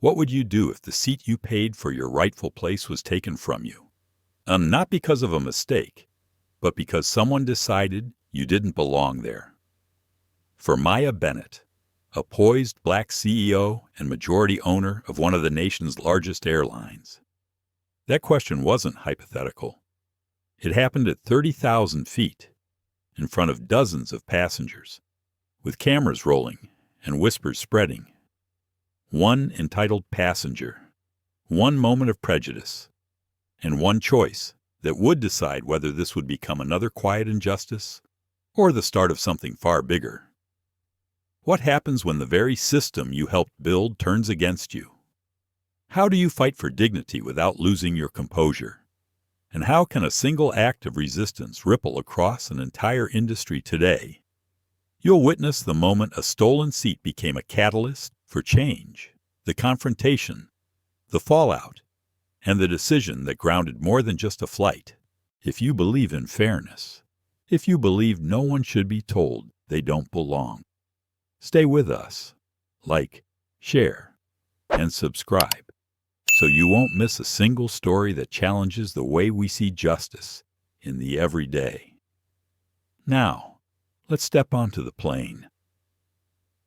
What would you do if the seat you paid for your rightful place was taken from you? Not because of a mistake, but because someone decided you didn't belong there. For Maya Bennett, a poised black CEO and majority owner of one of the nation's largest airlines, that question wasn't hypothetical. It happened at 30,000 feet, in front of dozens of passengers, with cameras rolling and whispers spreading. One entitled passenger, one moment of prejudice, and one choice that would decide whether this would become another quiet injustice or the start of something far bigger. What happens when the very system you helped build turns against you? How do you fight for dignity without losing your composure? And how can a single act of resistance ripple across an entire industry today? You'll witness the moment a stolen seat became a catalyst for change, the confrontation, the fallout, and the decision that grounded more than just a flight. If you believe in fairness, if you believe no one should be told they don't belong, stay with us, like, share, and subscribe, so you won't miss a single story that challenges the way we see justice in the everyday. Now, let's step onto the plane.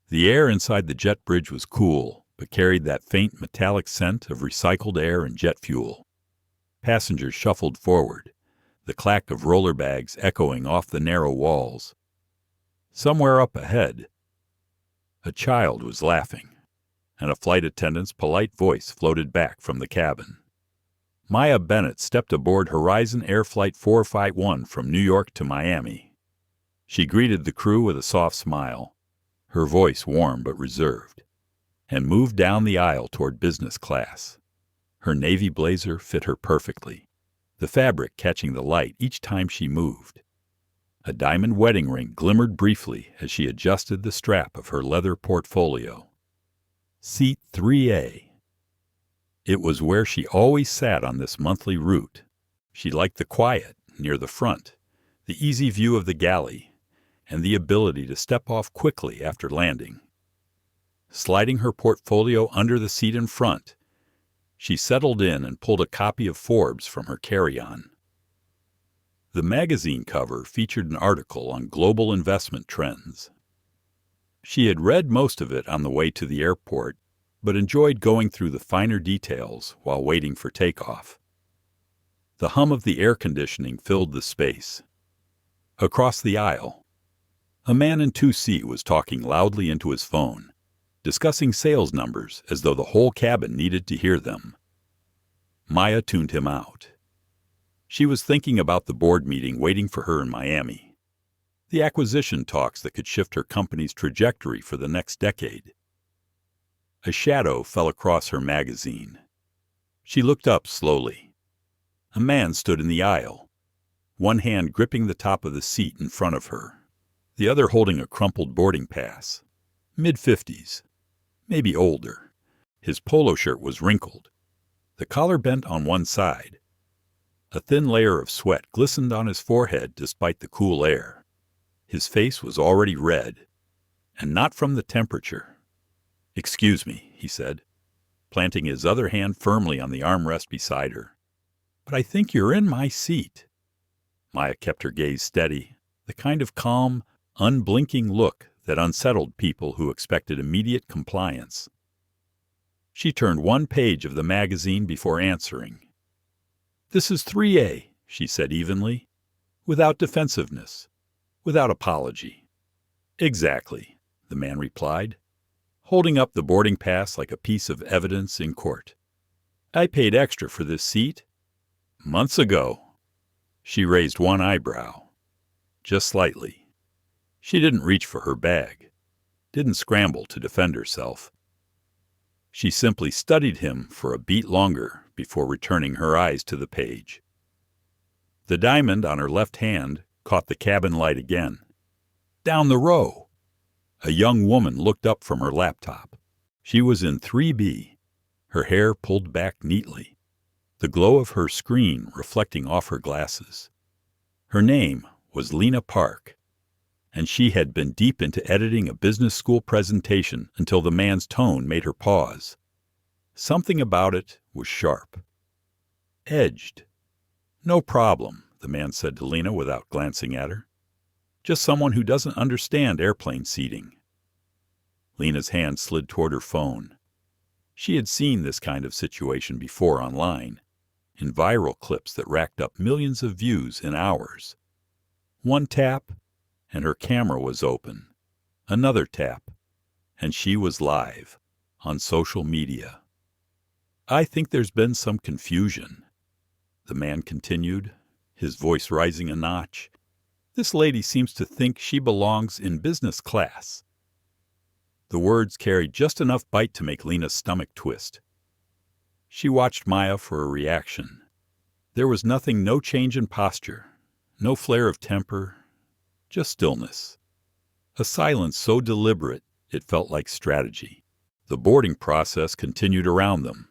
The air inside the jet bridge was cool, but carried that faint metallic scent of recycled air and jet fuel. Passengers shuffled forward, the clack of roller bags echoing off the narrow walls. Somewhere up ahead, a child was laughing, and a flight attendant's polite voice floated back from the cabin. Maya Bennett stepped aboard Horizon Air Flight 451 from New York to Miami. She greeted the crew with a soft smile, her voice warm but reserved, and moved down the aisle toward business class. Her navy blazer fit her perfectly, the fabric catching the light each time she moved. A diamond wedding ring glimmered briefly as she adjusted the strap of her leather portfolio. Seat 3A. It was where she always sat on this monthly route. She liked the quiet near the front, the easy view of the galley, and the ability to step off quickly after landing. Sliding her portfolio under the seat in front, she settled in and pulled a copy of Forbes from her carry-on. The magazine cover featured an article on global investment trends. She had read most of it on the way to the airport, but enjoyed going through the finer details while waiting for takeoff. The hum of the air conditioning filled the space. Across the aisle, a man in 2C was talking loudly into his phone, discussing sales numbers as though the whole cabin needed to hear them. Maya tuned him out. She was thinking about the board meeting waiting for her in Miami, the acquisition talks that could shift her company's trajectory for the next decade. A shadow fell across her magazine. She looked up slowly. A man stood in the aisle, one hand gripping the top of the seat in front of her, the other holding a crumpled boarding pass. Mid-50s, maybe older. His polo shirt was wrinkled, the collar bent on one side. A thin layer of sweat glistened on his forehead despite the cool air. His face was already red, and not from the temperature. "Excuse me," he said, planting his other hand firmly on the armrest beside her. "But I think you're in my seat." Maya kept her gaze steady, the kind of calm, unblinking look that unsettled people who expected immediate compliance. She turned one page of the magazine before answering. "This is 3A, she said evenly, without defensiveness, without apology. "Exactly," the man replied, holding up the boarding pass like a piece of evidence in court. "I paid extra for this seat months ago." She raised one eyebrow, just slightly. She didn't reach for her bag, didn't scramble to defend herself. She simply studied him for a beat longer before returning her eyes to the page. The diamond on her left hand caught the cabin light again. Down the row, a young woman looked up from her laptop. She was in 3B, her hair pulled back neatly, the glow of her screen reflecting off her glasses. Her name was Lena Park, and she had been deep into editing a business school presentation until the man's tone made her pause. Something about it was sharp. Edged. "No problem," the man said to Lena without glancing at her. "Just someone who doesn't understand airplane seating." Lena's hand slid toward her phone. She had seen this kind of situation before online, in viral clips that racked up millions of views in hours. One tap, and her camera was open. Another tap, and she was live, on social media. "I think there's been some confusion," the man continued, his voice rising a notch. "This lady seems to think she belongs in business class." The words carried just enough bite to make Lena's stomach twist. She watched Maya for a reaction. There was nothing, no change in posture, no flare of temper, just stillness. A silence so deliberate it felt like strategy. The boarding process continued around them.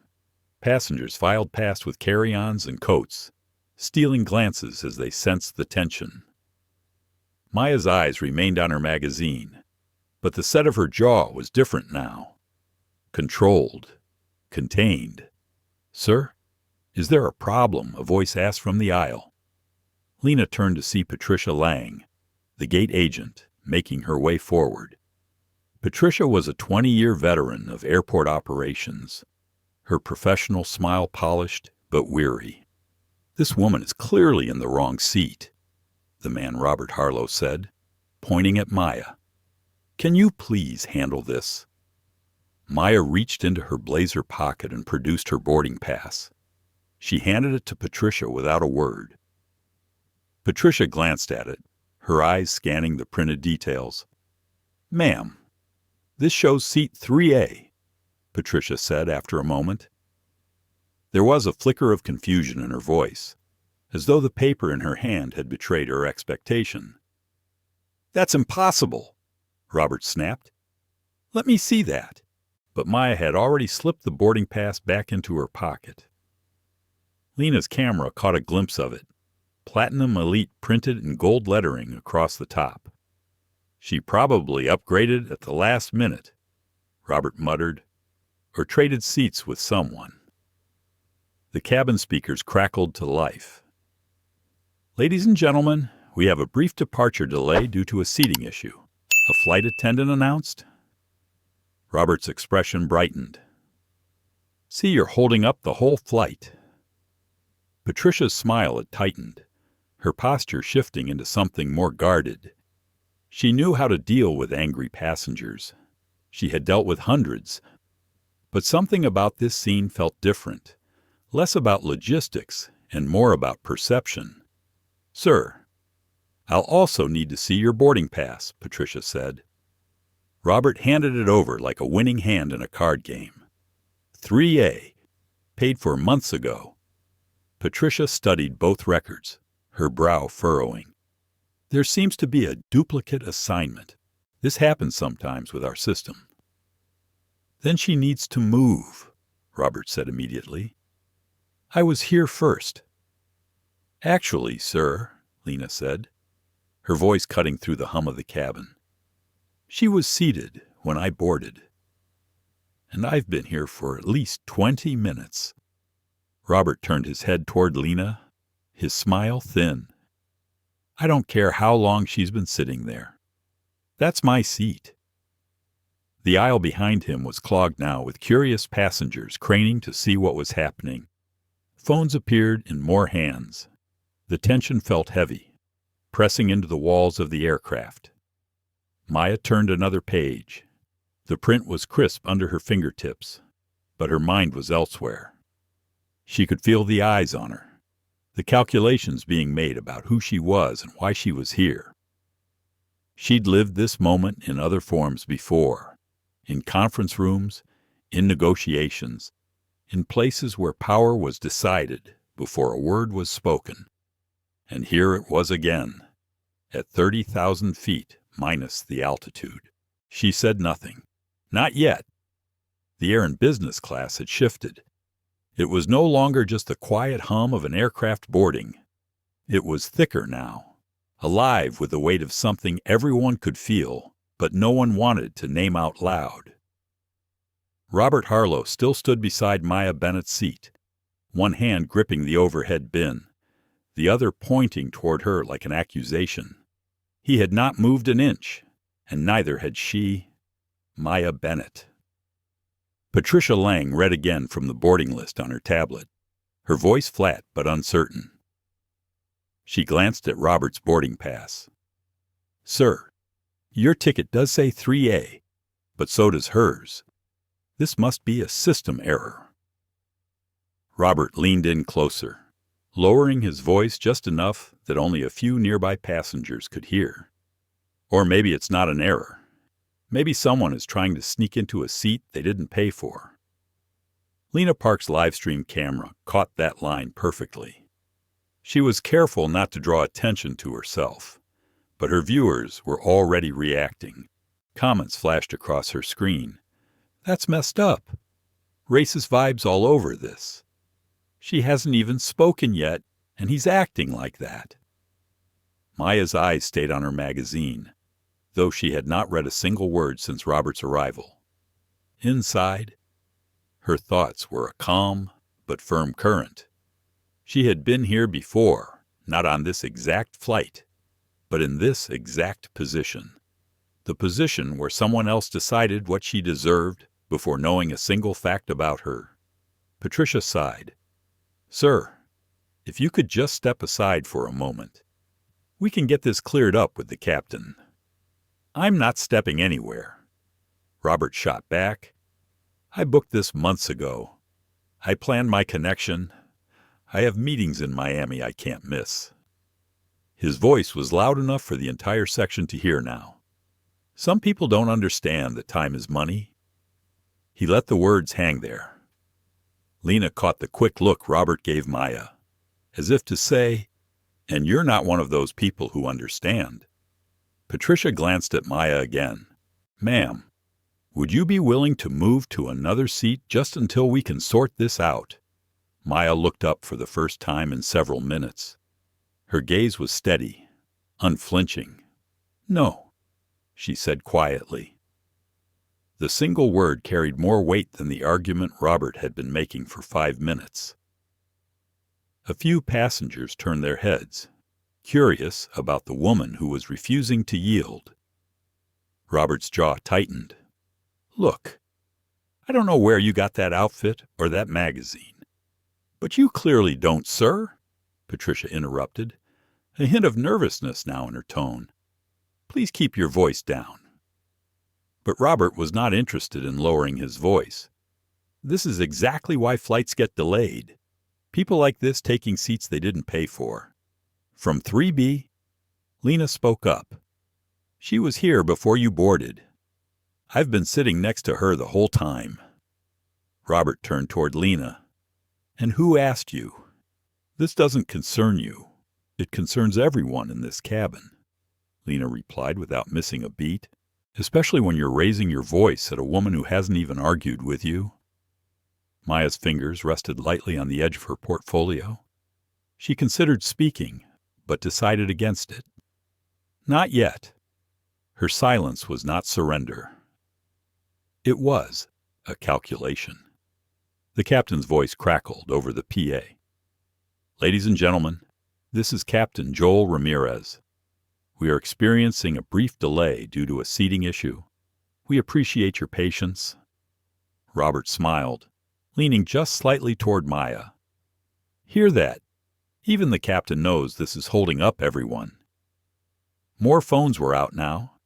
Passengers filed past with carry-ons and coats, stealing glances as they sensed the tension. Maya's eyes remained on her magazine, but the set of her jaw was different now. Controlled, contained. "Sir, is there a problem?" a voice asked from the aisle. Lena turned to see Patricia Lang, the gate agent, making her way forward. Patricia was a 20-year veteran of airport operations, her professional smile polished but weary. "This woman is clearly in the wrong seat," the man Robert Harlow said, pointing at Maya. "Can you please handle this?" Maya reached into her blazer pocket and produced her boarding pass. She handed it to Patricia without a word. Patricia glanced at it, her eyes scanning the printed details. "Ma'am, this shows seat 3A, Patricia said after a moment. There was a flicker of confusion in her voice, as though the paper in her hand had betrayed her expectation. "That's impossible," Robert snapped. "Let me see that." But Maya had already slipped the boarding pass back into her pocket. Lena's camera caught a glimpse of it, Platinum Elite printed in gold lettering across the top. "She probably upgraded at the last minute," Robert muttered, "or traded seats with someone." The cabin speakers crackled to life. "Ladies and gentlemen, we have a brief departure delay due to a seating issue," a flight attendant announced. Robert's expression brightened. "See, you're holding up the whole flight." Patricia's smile had tightened, her posture shifting into something more guarded. She knew how to deal with angry passengers. She had dealt with hundreds. But something about this scene felt different, less about logistics and more about perception. "Sir, I'll also need to see your boarding pass," Patricia said. Robert handed it over like a winning hand in a card game. 3A, paid for months ago. Patricia studied both records, her brow furrowing. "There seems to be a duplicate assignment. This happens sometimes with our system." "Then she needs to move," Robert said immediately. "I was here first." "Actually, sir," Lena said, her voice cutting through the hum of the cabin, "she was seated when I boarded. And I've been here for at least 20 minutes. Robert turned his head toward Lena, his smile thin. "I don't care how long she's been sitting there. That's my seat." The aisle behind him was clogged now with curious passengers craning to see what was happening. Phones appeared in more hands. The tension felt heavy, pressing into the walls of the aircraft. Maya turned another page. The print was crisp under her fingertips, but her mind was elsewhere. She could feel the eyes on her, the calculations being made about who she was and why she was here. She'd lived this moment in other forms before, in conference rooms, in negotiations, in places where power was decided before a word was spoken. And here it was again, at 30,000 feet minus the altitude. She said nothing. Not yet. The air in business class had shifted. It was no longer just the quiet hum of an aircraft boarding. It was thicker now, alive with the weight of something everyone could feel, but no one wanted to name out loud. Robert Harlow still stood beside Maya Bennett's seat, one hand gripping the overhead bin, the other pointing toward her like an accusation. He had not moved an inch, and neither had she, Maya Bennett. Patricia Lang read again from the boarding list on her tablet, her voice flat but uncertain. She glanced at Robert's boarding pass. "Sir, your ticket does say 3A, but so does hers. This must be a system error." Robert leaned in closer, lowering his voice just enough that only a few nearby passengers could hear. "Or maybe it's not an error. Maybe someone is trying to sneak into a seat they didn't pay for." Lena Park's livestream camera caught that line perfectly. She was careful not to draw attention to herself, but her viewers were already reacting. Comments flashed across her screen. "That's messed up. Racist vibes all over this. She hasn't even spoken yet, and he's acting like that." Maya's eyes stayed on her magazine, though she had not read a single word since Robert's arrival. Inside, her thoughts were a calm but firm current. She had been here before, not on this exact flight, but in this exact position. The position where someone else decided what she deserved before knowing a single fact about her. Patricia sighed. "Sir, if you could just step aside for a moment. We can get this cleared up with the captain." "I'm not stepping anywhere." Robert shot back. "I booked this months ago. I planned my connection. I have meetings in Miami I can't miss." His voice was loud enough for the entire section to hear now. "Some people don't understand that time is money." He let the words hang there. Lena caught the quick look Robert gave Maya, as if to say, "And you're not one of those people who understand." Patricia glanced at Maya again. "Ma'am, would you be willing to move to another seat just until we can sort this out?" Maya looked up for the first time in several minutes. Her gaze was steady, unflinching. "No," she said quietly. The single word carried more weight than the argument Robert had been making for 5 minutes. A few passengers turned their heads, curious about the woman who was refusing to yield. Robert's jaw tightened. "Look, I don't know where you got that outfit or that magazine." "But you clearly don't, sir," Patricia interrupted, a hint of nervousness now in her tone. "Please keep your voice down." But Robert was not interested in lowering his voice. This is exactly why flights get delayed. People like this taking seats they didn't pay for. "From 3B, Lena spoke up. She was here before you boarded. I've been sitting next to her the whole time." Robert turned toward Lena. "And who asked you? This doesn't concern you. It concerns everyone in this cabin," Lena replied without missing a beat, "especially when you're raising your voice at a woman who hasn't even argued with you." Maya's fingers rested lightly on the edge of her portfolio. She considered speaking, but decided against it. Not yet. Her silence was not surrender. It was a calculation. The captain's voice crackled over the PA. "Ladies and gentlemen, this is Captain Joel Ramirez. We are experiencing a brief delay due to a seating issue. We appreciate your patience." Robert smiled, leaning just slightly toward Maya. "Hear that? Even the captain knows this is holding up everyone." More phones were out now.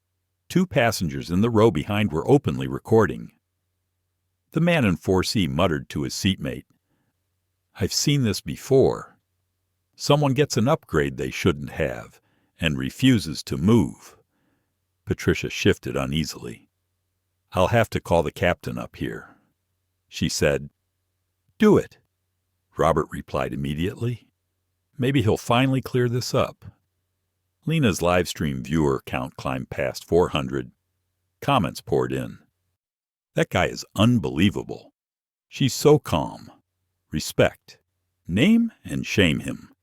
2 passengers in the row behind were openly recording. The man in 4C muttered to his seatmate, "I've seen this before. Someone gets an upgrade they shouldn't have and refuses to move." Patricia shifted uneasily. "I'll have to call the captain up here," she said. "Do it," Robert replied immediately. "Maybe he'll finally clear this up." Lena's livestream viewer count climbed past 400. Comments poured in. "That guy is unbelievable. She's so calm. Respect. Name and shame him."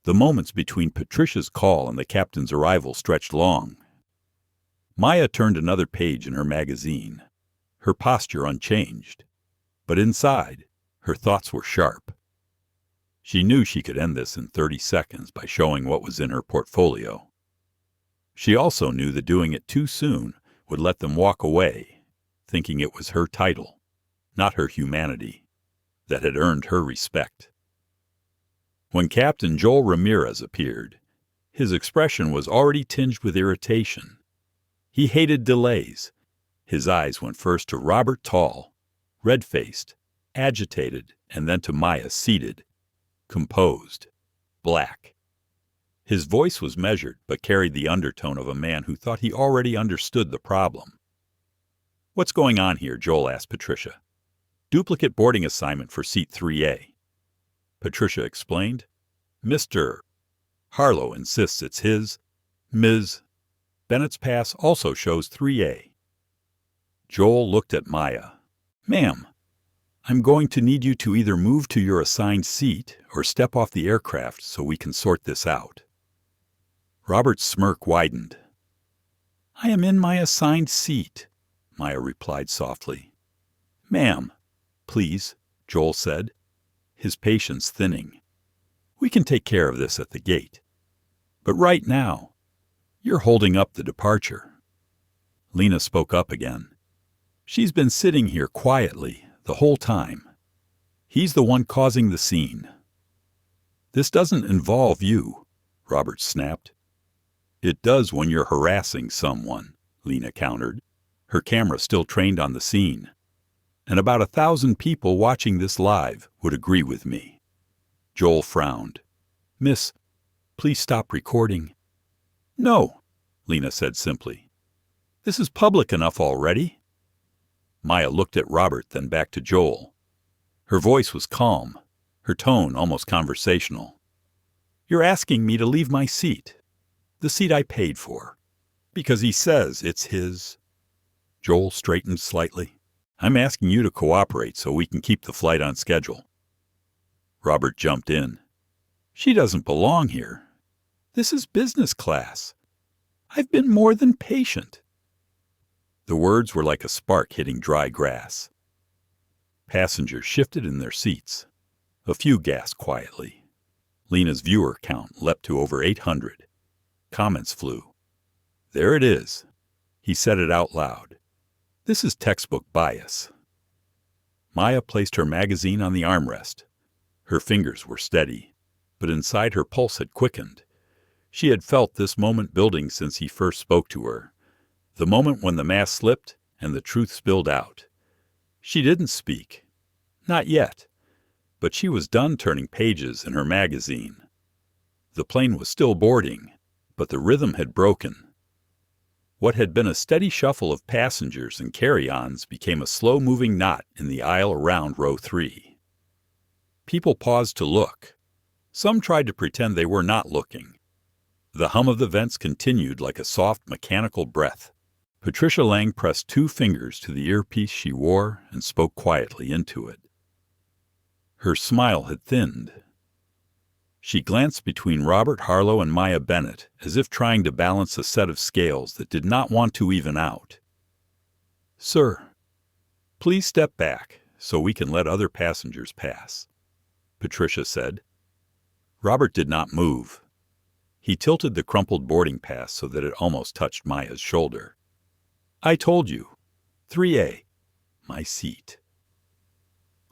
The moments between Patricia's call and the captain's arrival stretched long. Maya turned another page in her magazine. her posture unchanged. But inside, her thoughts were sharp. She knew she could end this in 30 seconds by showing what was in her portfolio. She also knew that doing it too soon would let them walk away, thinking it was her title, not her humanity, that had earned her respect. When Captain Joel Ramirez appeared, his expression was already tinged with irritation. He hated delays. His eyes went first to Robert Tall, red-faced, agitated, and then to Maya seated, composed, black. His voice was measured, but carried the undertone of a man who thought he already understood the problem. "What's going on here?" Joel asked Patricia. "Duplicate boarding assignment for seat 3A. Patricia explained. "Mr. Harlow insists it's his. Ms. Bennett's pass also shows 3A. Joel looked at Maya. "Ma'am, I'm going to need you to either move to your assigned seat or step off the aircraft so we can sort this out." Robert's smirk widened. "I am in my assigned seat," Maya replied softly. "Ma'am, please," Joel said, his patience thinning. "We can take care of this at the gate. But right now, you're holding up the departure." Lena spoke up again. "She's been sitting here quietly the whole time. He's the one causing the scene." "This doesn't involve you," Robert snapped. "It does when you're harassing someone," Lena countered, her camera still trained on the scene. "And about 1,000 people watching this live would agree with me." Joel frowned. "Miss, please stop recording." "No," Lena said simply. "This is public enough already." Maya looked at Robert, then back to Joel. Her voice was calm, her tone almost conversational. "You're asking me to leave my seat, the seat I paid for, because he says it's his." Joel straightened slightly. "I'm asking you to cooperate so we can keep the flight on schedule." Robert jumped in. "She doesn't belong here. This is business class. I've been more than patient." The words were like a spark hitting dry grass. Passengers shifted in their seats. A few gasped quietly. Lena's viewer count leapt to over 800. Comments flew. "There it is." He said it out loud. "This is textbook bias." Maya placed her magazine on the armrest. Her fingers were steady, but inside her pulse had quickened. She had felt this moment building since he first spoke to her. The moment when the mask slipped and the truth spilled out. She didn't speak. Not yet. But she was done turning pages in her magazine. The plane was still boarding, but the rhythm had broken. What had been a steady shuffle of passengers and carry-ons became a slow-moving knot in the aisle around row 3. People paused to look. Some tried to pretend they were not looking. The hum of the vents continued like a soft mechanical breath. Patricia Lang pressed 2 fingers to the earpiece she wore and spoke quietly into it. Her smile had thinned. She glanced between Robert Harlow and Maya Bennett as if trying to balance a set of scales that did not want to even out. "Sir, please step back so we can let other passengers pass," Patricia said. Robert did not move. He tilted the crumpled boarding pass so that it almost touched Maya's shoulder. "I told you. 3A. My seat."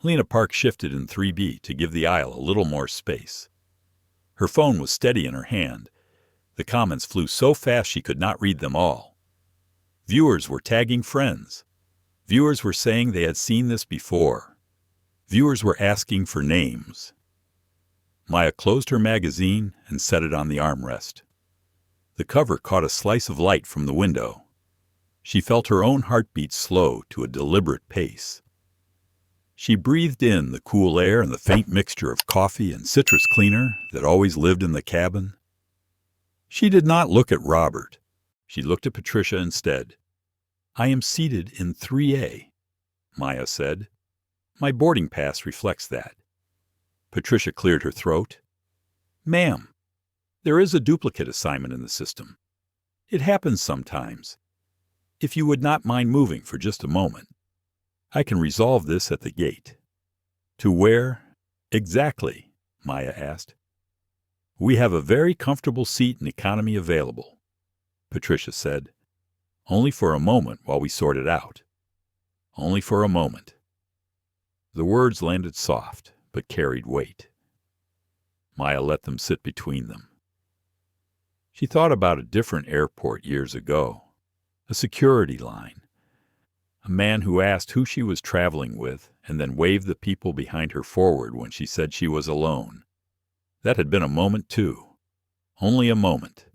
Lena Park shifted in 3B to give the aisle a little more space. Her phone was steady in her hand. The comments flew so fast she could not read them all. Viewers were tagging friends. Viewers were saying they had seen this before. Viewers were asking for names. Maya closed her magazine and set it on the armrest. The cover caught a slice of light from the window. She felt her own heartbeat slow to a deliberate pace. She breathed in the cool air and the faint mixture of coffee and citrus cleaner that always lived in the cabin. She did not look at Robert. She looked at Patricia instead. "I am seated in 3A, Maya said. "My boarding pass reflects that." Patricia cleared her throat. "Ma'am, there is a duplicate assignment in the system. It happens sometimes. If you would not mind moving for just a moment." I can resolve this at the gate. To where exactly? Maya asked. We have a very comfortable seat in economy available, Patricia said. Only for a moment while we sort it out. Only for a moment. The words landed soft, but carried weight. Maya let them sit between them. She thought about a different airport years ago, a security line, a man who asked who she was traveling with and then waved the people behind her forward when she said she was alone. That had been a moment, too. Only a moment.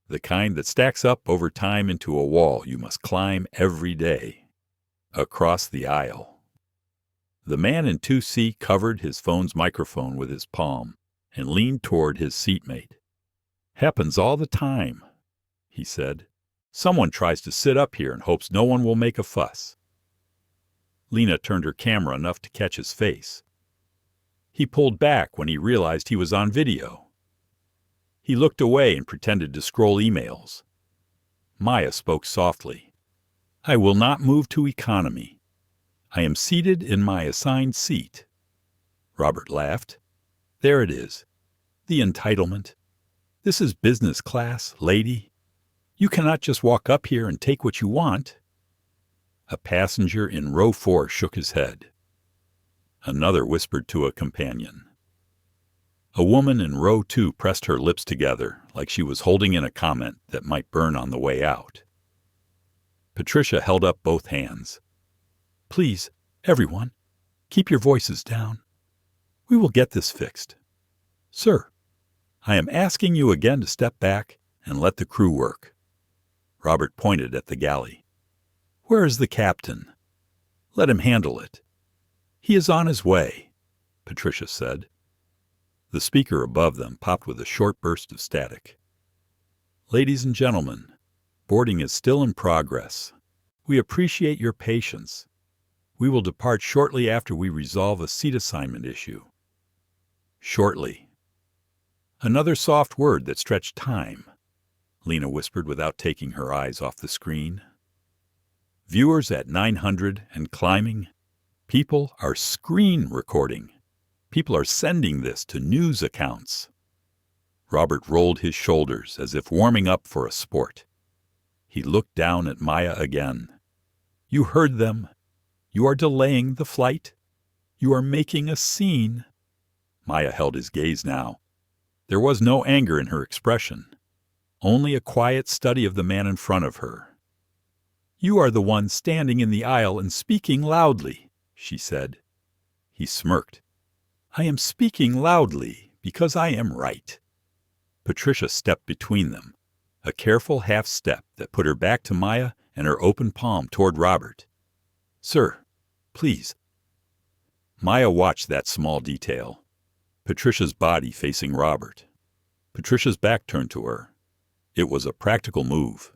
The kind that stacks up over time into a wall you must climb every day. Across the aisle. The man in 2C covered his phone's microphone with his palm and leaned toward his seatmate. Happens all the time, he said. Someone tries to sit up here and hopes no one will make a fuss. Lena turned her camera enough to catch his face. He pulled back when he realized he was on video. He looked away and pretended to scroll emails. Maya spoke softly. I will not move to economy. I am seated in my assigned seat. Robert laughed. There it is. The entitlement. This is business class, lady. You cannot just walk up here and take what you want. A passenger in row 4 shook his head. Another whispered to a companion. A woman in row 2 pressed her lips together like she was holding in a comment that might burn on the way out. Patricia held up both hands. Please, everyone, keep your voices down. We will get this fixed. Sir, I am asking you again to step back and let the crew work. Robert pointed at the galley. Where is the captain? Let him handle it. He is on his way, Patricia said. The speaker above them popped with a short burst of static. Ladies and gentlemen, boarding is still in progress. We appreciate your patience. We will depart shortly after we resolve a seat assignment issue. Shortly. Another soft word that stretched time, Lena whispered without taking her eyes off the screen. Viewers at 900 and climbing. People are screen recording. People are sending this to news accounts. Robert rolled his shoulders as if warming up for a sport. He looked down at Maya again. You heard them. You are delaying the flight. You are making a scene. Maya held his gaze now. There was no anger in her expression, only a quiet study of the man in front of her. You are the one standing in the aisle and speaking loudly, she said. He smirked. I am speaking loudly because I am right. Patricia stepped between them, a careful half step that put her back to Maya and her open palm toward Robert. Sir, please. Maya watched that small detail. Patricia's body facing Robert. Patricia's back turned to her. It was a practical move.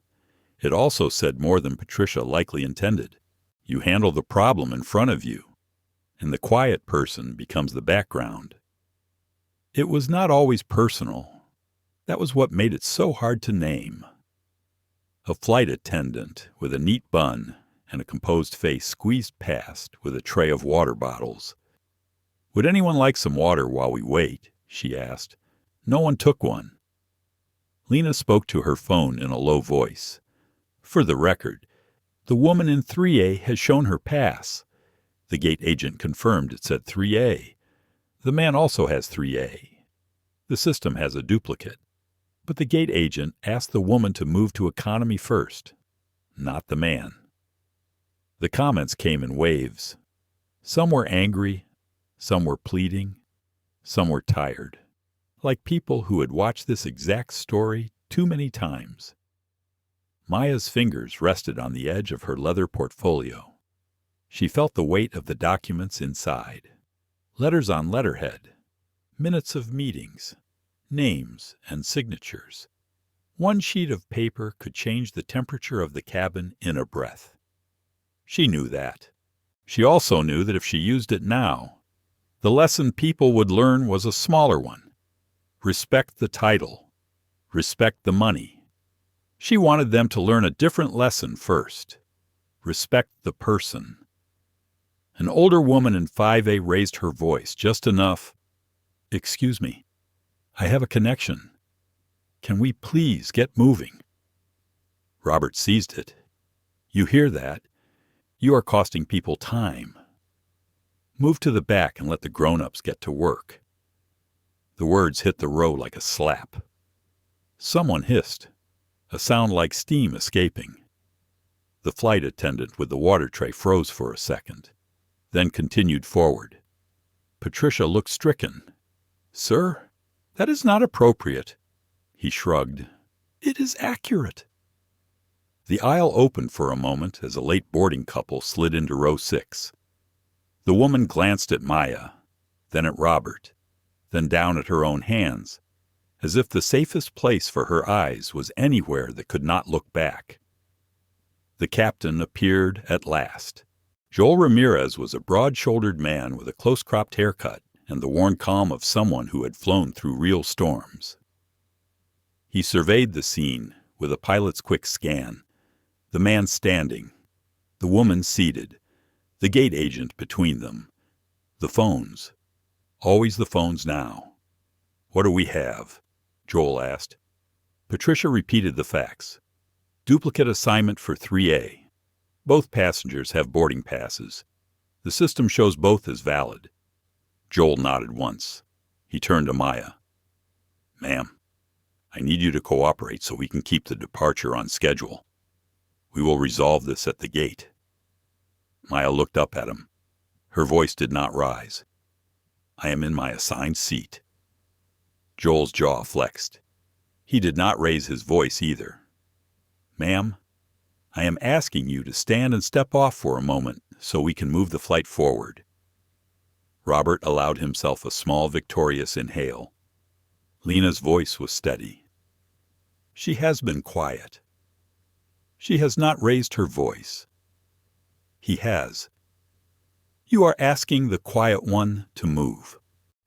It also said more than Patricia likely intended. You handle the problem in front of you, and the quiet person becomes the background. It was not always personal. That was what made it so hard to name. A flight attendant with a neat bun and a composed face squeezed past with a tray of water bottles. Would anyone like some water while we wait? She asked. No one took one. Lena spoke to her phone in a low voice. For the record, the woman in 3A has shown her pass. The gate agent confirmed it said 3A. The man also has 3A. The system has a duplicate. But the gate agent asked the woman to move to economy first, not the man. The comments came in waves. Some were angry, some were pleading, some were tired, like people who had watched this exact story too many times. Maya's fingers rested on the edge of her leather portfolio. She felt the weight of the documents inside. Letters on letterhead, minutes of meetings, names and signatures. One sheet of paper could change the temperature of the cabin in a breath. She knew that. She also knew that if she used it now, the lesson people would learn was a smaller one. Respect the title. Respect the money. She wanted them to learn a different lesson first. Respect the person. An older woman in 5A raised her voice just enough. "Excuse me, I have a connection. Can we please get moving?" Robert seized it. "You hear that? You are costing people time. Move to the back and let the grown-ups get to work." The words hit the row like a slap. Someone hissed, a sound like steam escaping. The flight attendant with the water tray froze for a second, then continued forward. Patricia looked stricken. "Sir, that is not appropriate." He shrugged. "It is accurate." The aisle opened for a moment as a late boarding couple slid into row 6. The woman glanced at Maya, then at Robert, then down at her own hands, as if the safest place for her eyes was anywhere that could not look back. The captain appeared at last. Joel Ramirez was a broad-shouldered man with a close-cropped haircut and the worn calm of someone who had flown through real storms. He surveyed the scene with a pilot's quick scan, the man standing, the woman seated, the gate agent between them, the phones. Always the phones now. "What do we have?" Joel asked. Patricia repeated the facts. "Duplicate assignment for 3A. Both passengers have boarding passes. The system shows both as valid." Joel nodded once. He turned to Maya. "Ma'am, I need you to cooperate so we can keep the departure on schedule. We will resolve this at the gate." Maya looked up at him. Her voice did not rise. "I am in my assigned seat." Joel's jaw flexed. He did not raise his voice either. "Ma'am, I am asking you to stand and step off for a moment so we can move the flight forward." Robert allowed himself a small victorious inhale. Lena's voice was steady. "She has been quiet. She has not raised her voice." "He has." "You are asking the quiet one to move."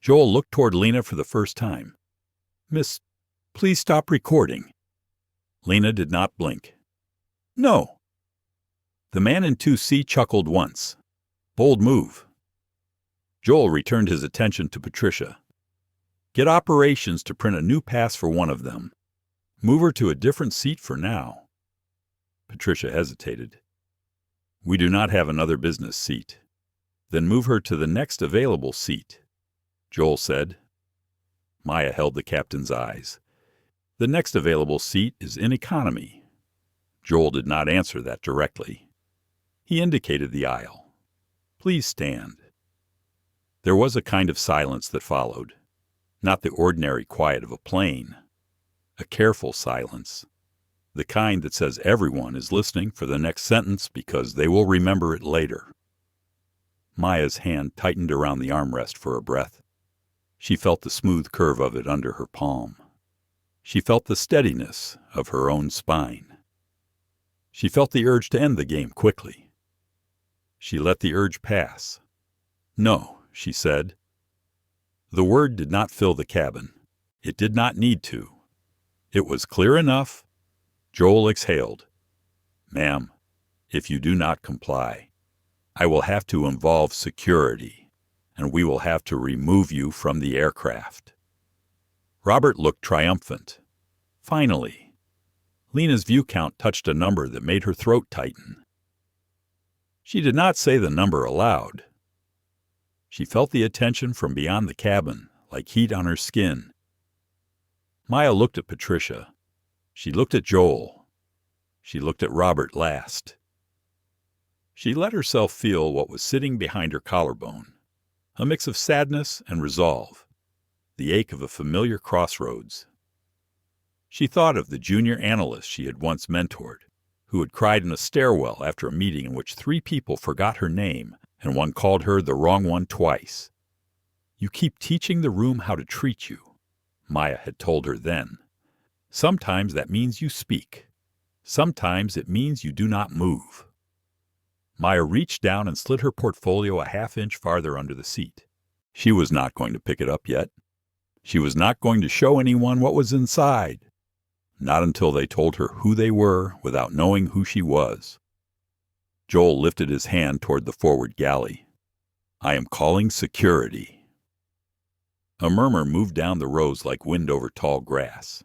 Joel looked toward Lena for the first time. "Miss, please stop recording." Lena did not blink. "No." The man in 2C chuckled once. Bold move. Joel returned his attention to Patricia. "Get operations to print a new pass for one of them. Move her to a different seat for now." Patricia hesitated. "We do not have another business seat." "Then move her to the next available seat," Joel said. Maya held the captain's eyes. "The next available seat is in economy." Joel did not answer that directly. He indicated the aisle. "Please stand." There was a kind of silence that followed. Not the ordinary quiet of a plane. A careful silence. The kind that says everyone is listening for the next sentence because they will remember it later. Maya's hand tightened around the armrest for a breath. She felt the smooth curve of it under her palm. She felt the steadiness of her own spine. She felt the urge to end the game quickly. She let the urge pass. "No," she said. The word did not fill the cabin. It did not need to. It was clear enough. Joel exhaled. "Ma'am, if you do not comply, I will have to involve security, and we will have to remove you from the aircraft." Robert looked triumphant. Finally. Lena's view count touched a number that made her throat tighten. She did not say the number aloud. She felt the attention from beyond the cabin, like heat on her skin. Maya looked at Patricia. She looked at Joel. She looked at Robert last. She let herself feel what was sitting behind her collarbone, a mix of sadness and resolve, the ache of a familiar crossroads. She thought of the junior analyst she had once mentored, who had cried in a stairwell after a meeting in which 3 people forgot her name and one called her the wrong one twice. "You keep teaching the room how to treat you," Maya had told her then. "Sometimes that means you speak. Sometimes it means you do not move." Maya reached down and slid her portfolio a half-inch farther under the seat. She was not going to pick it up yet. She was not going to show anyone what was inside. Not until they told her who they were without knowing who she was. Joel lifted his hand toward the forward galley. I am calling security." A murmur moved down the rows like wind over tall grass.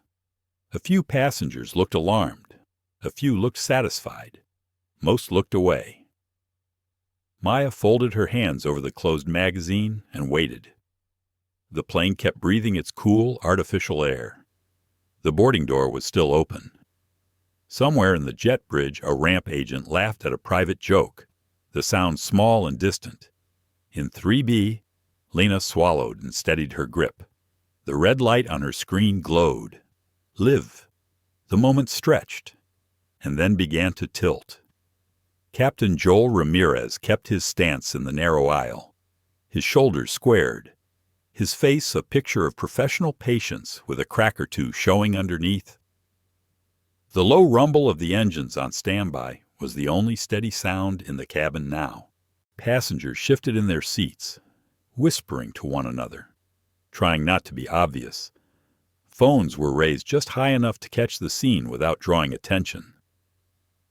A few passengers looked alarmed. A few looked satisfied. Most looked away. Maya folded her hands over the closed magazine and waited. The plane kept breathing its cool, artificial air. The boarding door was still open. Somewhere in the jet bridge, a ramp agent laughed at a private joke, the sound small and distant. In 3B, Lena swallowed and steadied her grip. The red light on her screen glowed. Live. The moment stretched, and then began to tilt. Captain Joel Ramirez kept his stance in the narrow aisle, his shoulders squared, his face a picture of professional patience with a crack or two showing underneath. The low rumble of the engines on standby was the only steady sound in the cabin now. Passengers shifted in their seats, whispering to one another, trying not to be obvious. Phones were raised just high enough to catch the scene without drawing attention.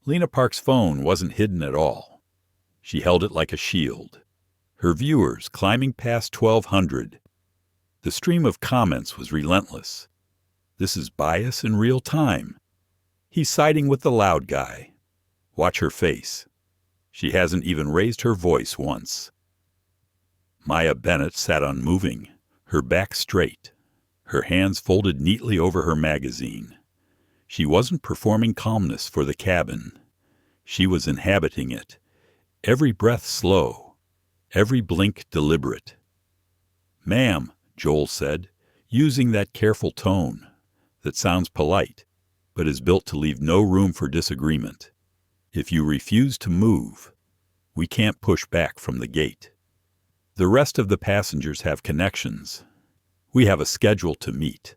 Lena Park's phone wasn't hidden at all. She held it like a shield. Her viewers climbing past 1,200. The stream of comments was relentless. This is bias in real time. He's siding with the loud guy. Watch her face. She hasn't even raised her voice once. Maya Bennett sat unmoving, her back straight, her hands folded neatly over her magazine. She wasn't performing calmness for the cabin. She was inhabiting it, every breath slow, every blink deliberate. "Ma'am," Joel said, using that careful tone that sounds polite, but is built to leave no room for disagreement. "If you refuse to move, we can't push back from the gate. The rest of the passengers have connections. We have a schedule to meet."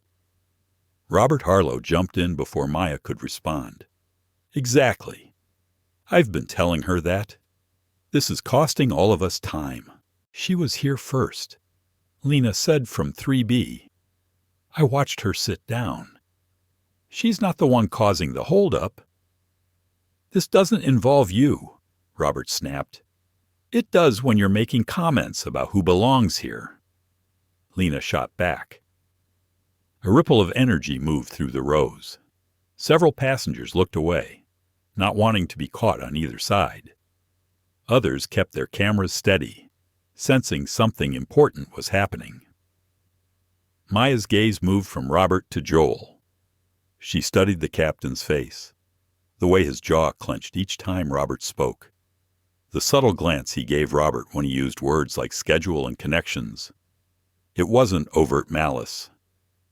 Robert Harlow jumped in before Maya could respond. "Exactly. I've been telling her that. This is costing all of us time. She was here first," Lena said from 3B. "I watched her sit down. She's not the one causing the holdup." "This doesn't involve you," Robert snapped. "It does when you're making comments about who belongs here." Lena shot back. A ripple of energy moved through the rows. Several passengers looked away, not wanting to be caught on either side. Others kept their cameras steady, sensing something important was happening. Maya's gaze moved from Robert to Joel. She studied the captain's face, the way his jaw clenched each time Robert spoke, the subtle glance he gave Robert when he used words like schedule and connections. It wasn't overt malice.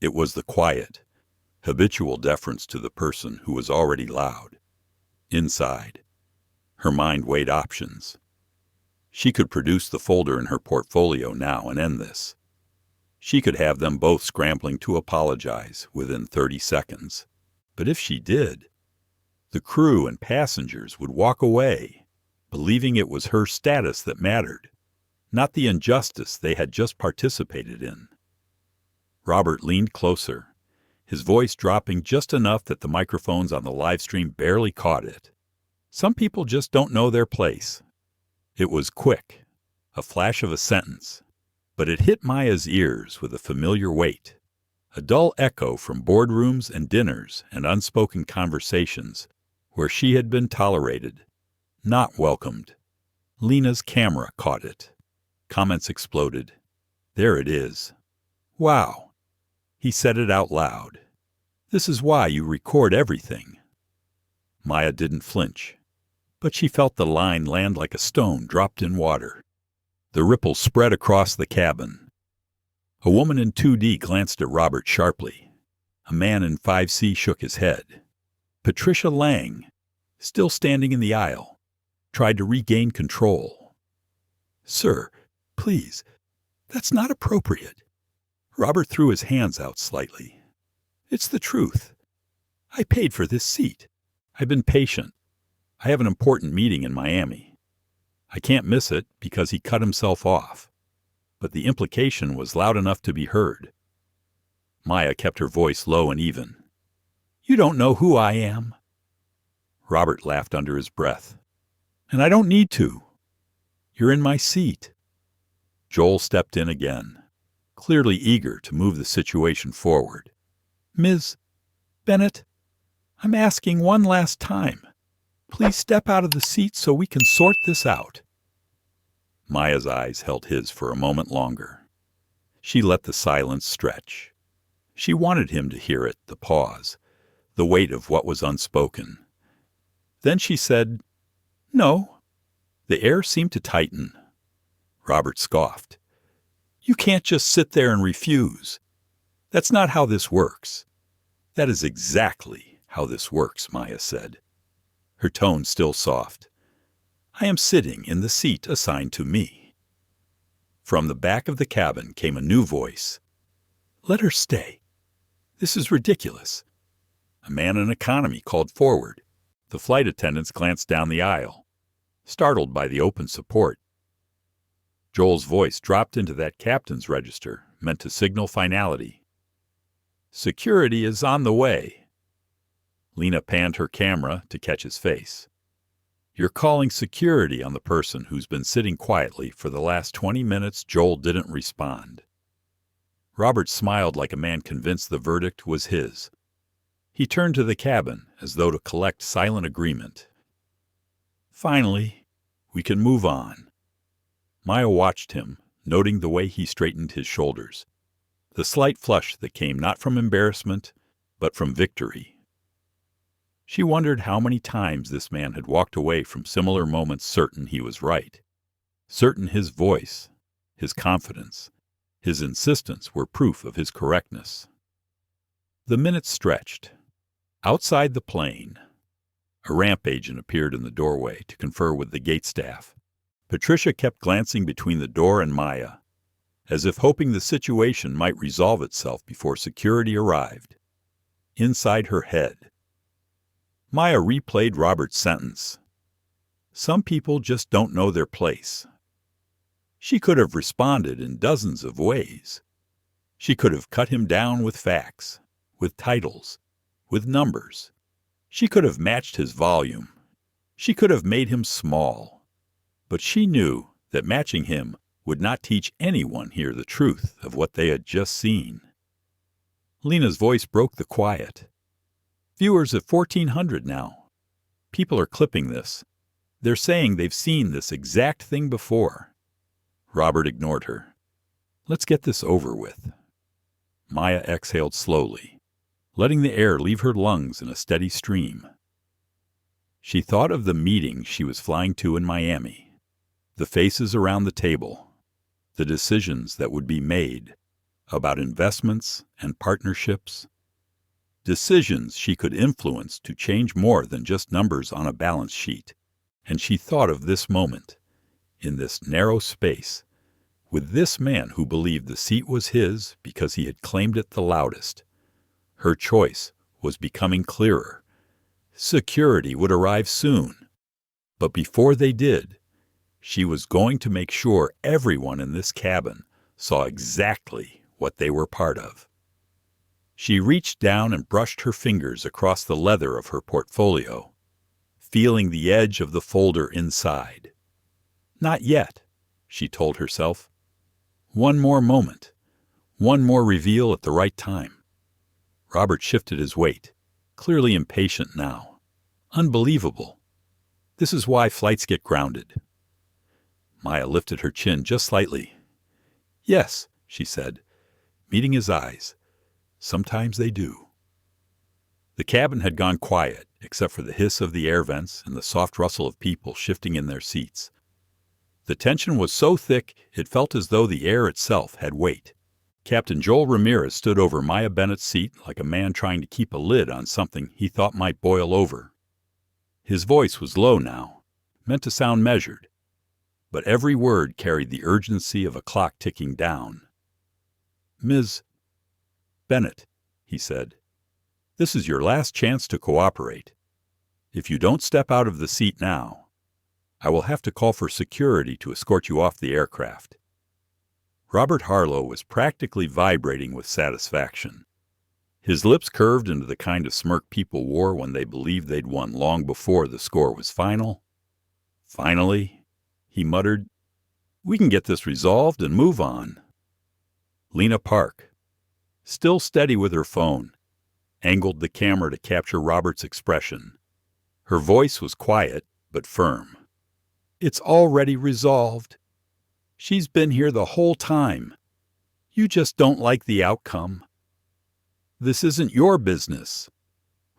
It was the quiet, habitual deference to the person who was already loud. Inside, her mind weighed options. She could produce the folder in her portfolio now and end this. She could have them both scrambling to apologize within 30 seconds. But if she did, the crew and passengers would walk away, believing it was her status that mattered, not the injustice they had just participated in. Robert leaned closer, his voice dropping just enough that the microphones on the live stream barely caught it. "Some people just don't know their place." It was quick, a flash of a sentence, but it hit Maya's ears with a familiar weight, a dull echo from boardrooms and dinners and unspoken conversations where she had been tolerated, not welcomed. Lena's camera caught it. Comments exploded. "There it is. Wow." He said it out loud. "This is why you record everything." Maya didn't flinch, but she felt the line land like a stone dropped in water. The ripple spread across the cabin. A woman in 2D glanced at Robert sharply. A man in 5C shook his head. Patricia Lang, still standing in the aisle, tried to regain control. "Sir, please, that's not appropriate." Robert threw his hands out slightly. "It's the truth. I paid for this seat. I've been patient. I have an important meeting in Miami. I can't miss it because he cut himself off." But the implication was loud enough to be heard. Maya kept her voice low and even. "You don't know who I am." Robert laughed under his breath. "And I don't need to. You're in my seat. Joel stepped in again, clearly eager to move the situation forward. "Ms. Bennett, I'm asking one last time. Please step out of the seat so we can sort this out." Maya's eyes held his for a moment longer. She let the silence stretch. She wanted him to hear it, the pause, the weight of what was unspoken. Then she said, "No." The air seemed to tighten. Robert scoffed. "You can't just sit there and refuse. That's not how this works." "That is exactly how this works," Maya said, her tone still soft. "I am sitting in the seat assigned to me." From the back of the cabin came a new voice. "Let her stay. This is ridiculous." A man in economy called forward. The flight attendants glanced down the aisle, startled by the open support. Joel's voice dropped into that captain's register, meant to signal finality. "Security is on the way." Lena panned her camera to catch his face. "You're calling security on the person who's been sitting quietly for the last 20 minutes." Joel didn't respond. Robert smiled like a man convinced the verdict was his. He turned to the cabin as though to collect silent agreement. "Finally, we can move on." Maya watched him, noting the way he straightened his shoulders, the slight flush that came not from embarrassment, but from victory. She wondered how many times this man had walked away from similar moments certain he was right, certain his voice, his confidence, his insistence were proof of his correctness. The minutes stretched. Outside the plane, a ramp agent appeared in the doorway to confer with the gate staff. Patricia kept glancing between the door and Maya, as if hoping the situation might resolve itself before security arrived. Inside her head, Maya replayed Robert's sentence. "Some people just don't know their place." She could have responded in dozens of ways. She could have cut him down with facts, with titles, with numbers. She could have matched his volume. She could have made him small. But she knew that matching him would not teach anyone here the truth of what they had just seen. Lena's voice broke the quiet. "Viewers at 1400 now. People are clipping this. They're saying they've seen this exact thing before." Robert ignored her. "Let's get this over with." Maya exhaled slowly, letting the air leave her lungs in a steady stream. She thought of the meeting she was flying to in Miami, the faces around the table, the decisions that would be made about investments and partnerships, decisions she could influence to change more than just numbers on a balance sheet. And she thought of this moment, in this narrow space, with this man who believed the seat was his because he had claimed it the loudest. Her choice was becoming clearer. Security would arrive soon. But before they did, she was going to make sure everyone in this cabin saw exactly what they were part of. She reached down and brushed her fingers across the leather of her portfolio, feeling the edge of the folder inside. Not yet, she told herself. One more moment, one more reveal at the right time. Robert shifted his weight, clearly impatient now. Unbelievable. This is why flights get grounded. Maya lifted her chin just slightly. "Yes," she said, meeting his eyes. "Sometimes they do." The cabin had gone quiet, except for the hiss of the air vents and the soft rustle of people shifting in their seats. The tension was so thick it felt as though the air itself had weight. Captain Joel Ramirez stood over Maya Bennett's seat like a man trying to keep a lid on something he thought might boil over. His voice was low now, meant to sound measured, but every word carried the urgency of a clock ticking down. "Ms. Bennett," he said, "this is your last chance to cooperate. If you don't step out of the seat now, I will have to call for security to escort you off the aircraft." Robert Harlow was practically vibrating with satisfaction. His lips curved into the kind of smirk people wore when they believed they'd won long before the score was final. "Finally," he muttered. We can get this resolved and move on. Lena Park, still steady with her phone, angled the camera to capture Robert's expression. Her voice was quiet but firm. It's already resolved. She's been here the whole time. You just don't like the outcome. This isn't your business,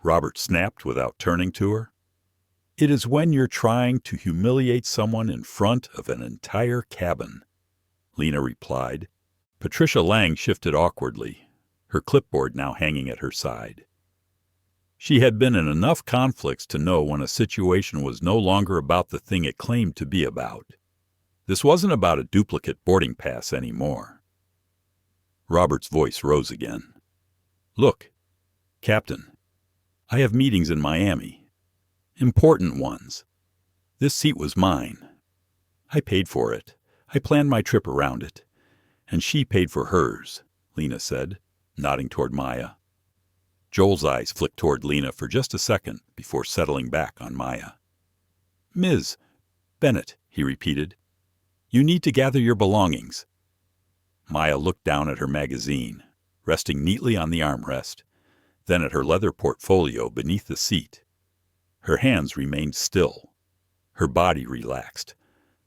Robert snapped without turning to her. It is when you're trying to humiliate someone in front of an entire cabin, Lena replied. Patricia Lang shifted awkwardly, her clipboard now hanging at her side. She had been in enough conflicts to know when a situation was no longer about the thing it claimed to be about. This wasn't about a duplicate boarding pass anymore. Robert's voice rose again. Look, Captain, I have meetings in Miami. Important ones. This seat was mine. I paid for it. I planned my trip around it. And she paid for hers, Lena said, nodding toward Maya. Joel's eyes flicked toward Lena for just a second before settling back on Maya. Ms. Bennett, he repeated, you need to gather your belongings. Maya looked down at her magazine, resting neatly on the armrest, then at her leather portfolio beneath the seat. Her hands remained still. Her body relaxed,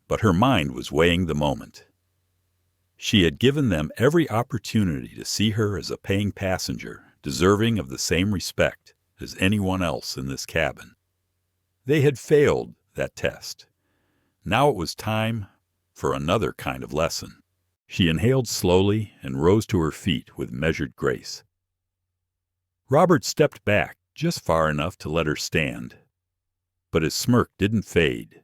but her mind was weighing the moment. She had given them every opportunity to see her as a paying passenger, deserving of the same respect as anyone else in this cabin. They had failed that test. Now it was time for another kind of lesson. She inhaled slowly and rose to her feet with measured grace. Robert stepped back just far enough to let her stand, but his smirk didn't fade.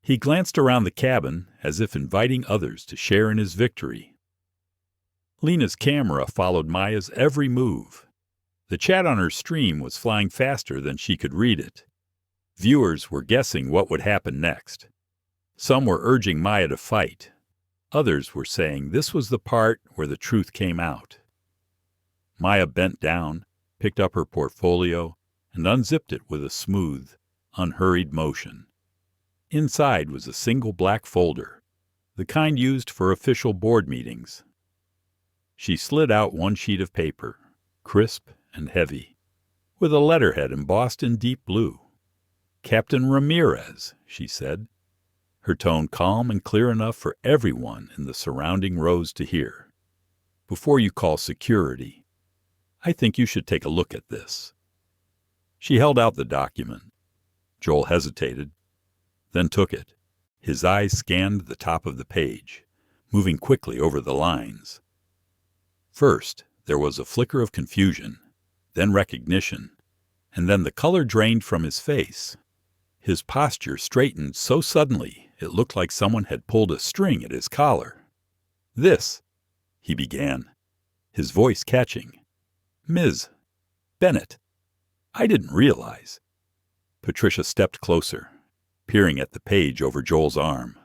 He glanced around the cabin as if inviting others to share in his victory. Lena's camera followed Maya's every move. The chat on her stream was flying faster than she could read it. Viewers were guessing what would happen next. Some were urging Maya to fight. Others were saying this was the part where the truth came out. Maya bent down, picked up her portfolio, and unzipped it with a smooth, unhurried motion. Inside was a single black folder, the kind used for official board meetings. She slid out one sheet of paper, crisp and heavy, with a letterhead embossed in deep blue. Captain Ramirez, she said, her tone calm and clear enough for everyone in the surrounding rows to hear. Before you call security, I think you should take a look at this. She held out the document. Joel hesitated, then took it. His eyes scanned the top of the page, moving quickly over the lines. First, there was a flicker of confusion, then recognition, and then the color drained from his face. His posture straightened so suddenly it looked like someone had pulled a string at his collar. This, he began, his voice catching. Ms. Bennett, I didn't realize. Patricia stepped closer, peering at the page over Joel's arm.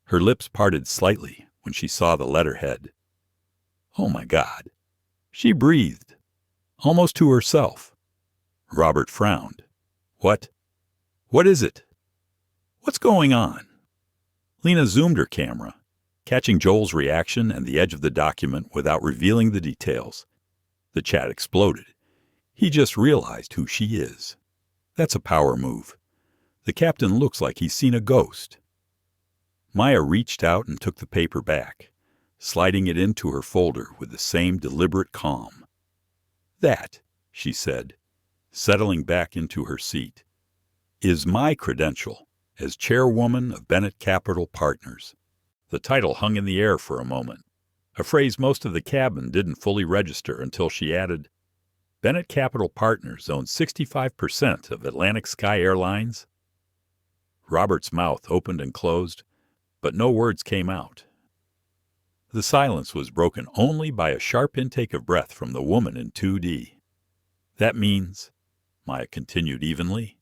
Her lips parted slightly when she saw the letterhead. Oh my God. She breathed, almost to herself. Robert frowned. What? What is it? What's going on? Lena zoomed her camera, catching Joel's reaction and the edge of the document without revealing the details. The chat exploded. He just realized who she is. That's a power move. The captain looks like he's seen a ghost. Maya reached out and took the paper back, sliding it into her folder with the same deliberate calm. That, she said, settling back into her seat, is my credential as chairwoman of Bennett Capital Partners. The title hung in the air for a moment, a phrase most of the cabin didn't fully register until she added, Bennett Capital Partners owns 65% of Atlantic Sky Airlines. Robert's mouth opened and closed, but no words came out. The silence was broken only by a sharp intake of breath from the woman in 2D. That means, Maya continued evenly,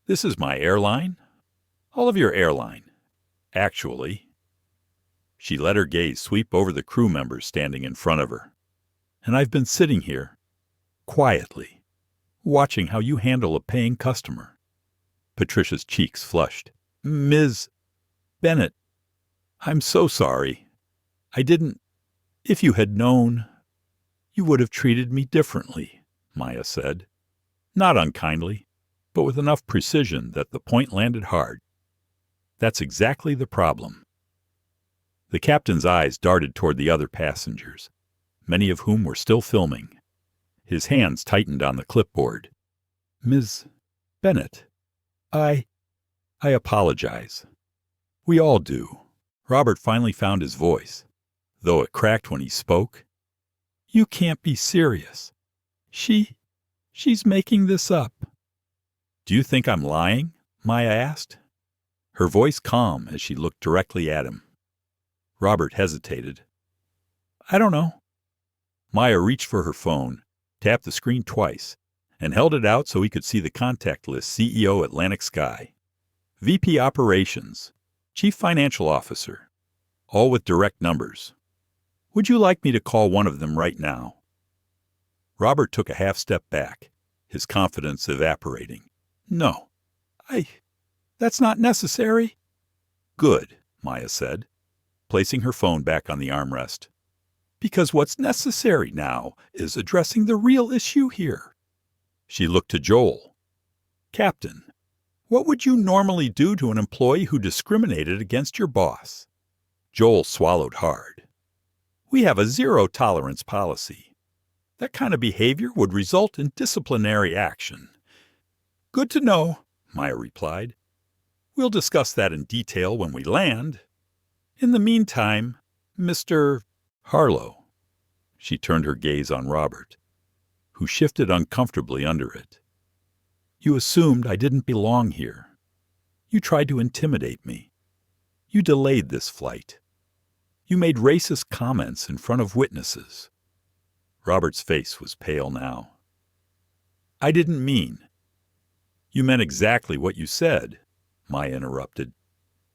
this is my airline? All of your airline. Actually. She let her gaze sweep over the crew members standing in front of her. And I've been sitting here, quietly, watching how you handle a paying customer. Patricia's cheeks flushed. Ms. Bennett, I'm so sorry. I didn't. If you had known, you would have treated me differently, Maya said. Not unkindly, but with enough precision that the point landed hard. That's exactly the problem. The captain's eyes darted toward the other passengers, many of whom were still filming. His hands tightened on the clipboard. Ms. Bennett, I apologize. We all do. Robert finally found his voice, though it cracked when he spoke. You can't be serious. She's making this up. Do you think I'm lying? Maya asked, her voice calm as she looked directly at him. Robert hesitated. I don't know. Maya reached for her phone, tapped the screen twice, and held it out so he could see the contact list: CEO Atlantic Sky, VP Operations, Chief Financial Officer, all with direct numbers. Would you like me to call one of them right now? Robert took a half step back, his confidence evaporating. No, that's not necessary. Good, Maya said, placing her phone back on the armrest. Because what's necessary now is addressing the real issue here. She looked to Joel. Captain, what would you normally do to an employee who discriminated against your boss? Joel swallowed hard. We have a zero-tolerance policy. That kind of behavior would result in disciplinary action. Good to know, Maya replied. We'll discuss that in detail when we land. In the meantime, Mr. Harlow. She turned her gaze on Robert, who shifted uncomfortably under it. You assumed I didn't belong here. You tried to intimidate me. You delayed this flight. You made racist comments in front of witnesses. Robert's face was pale now. I didn't mean. You meant exactly what you said, Maya interrupted.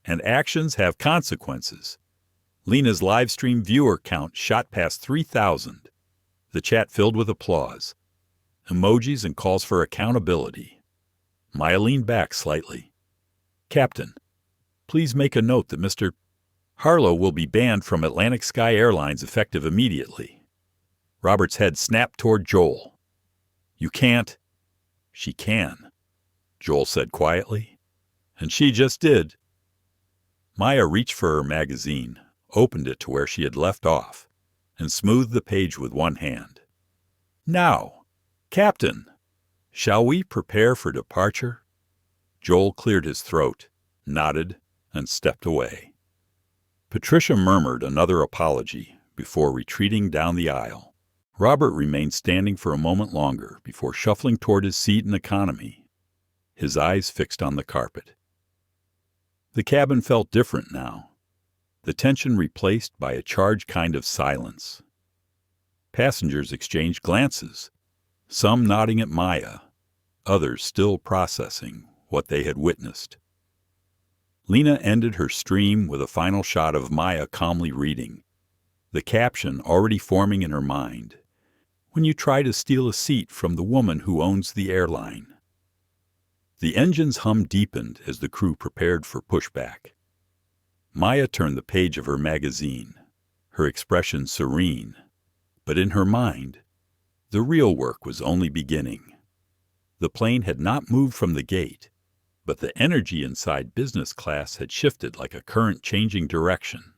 And actions have consequences. Lena's live stream viewer count shot past 3,000. The chat filled with applause, emojis and calls for accountability. Maya leaned back slightly. Captain, please make a note that Mr. Harlow will be banned from Atlantic Sky Airlines effective immediately. Robert's head snapped toward Joel. You can't. She can, Joel said quietly. And she just did. Maya reached for her magazine, opened it to where she had left off, and smoothed the page with one hand. Now, Captain, shall we prepare for departure? Joel cleared his throat, nodded, and stepped away. Patricia murmured another apology before retreating down the aisle. Robert remained standing for a moment longer before shuffling toward his seat in economy, his eyes fixed on the carpet. The cabin felt different now, the tension replaced by a charged kind of silence. Passengers exchanged glances, some nodding at Maya, others still processing what they had witnessed. Lena ended her stream with a final shot of Maya calmly reading, the caption already forming in her mind. When you try to steal a seat from the woman who owns the airline. The engine's hum deepened as the crew prepared for pushback. Maya turned the page of her magazine, her expression serene, but in her mind, the real work was only beginning. The plane had not moved from the gate, but the energy inside business class had shifted like a current changing direction.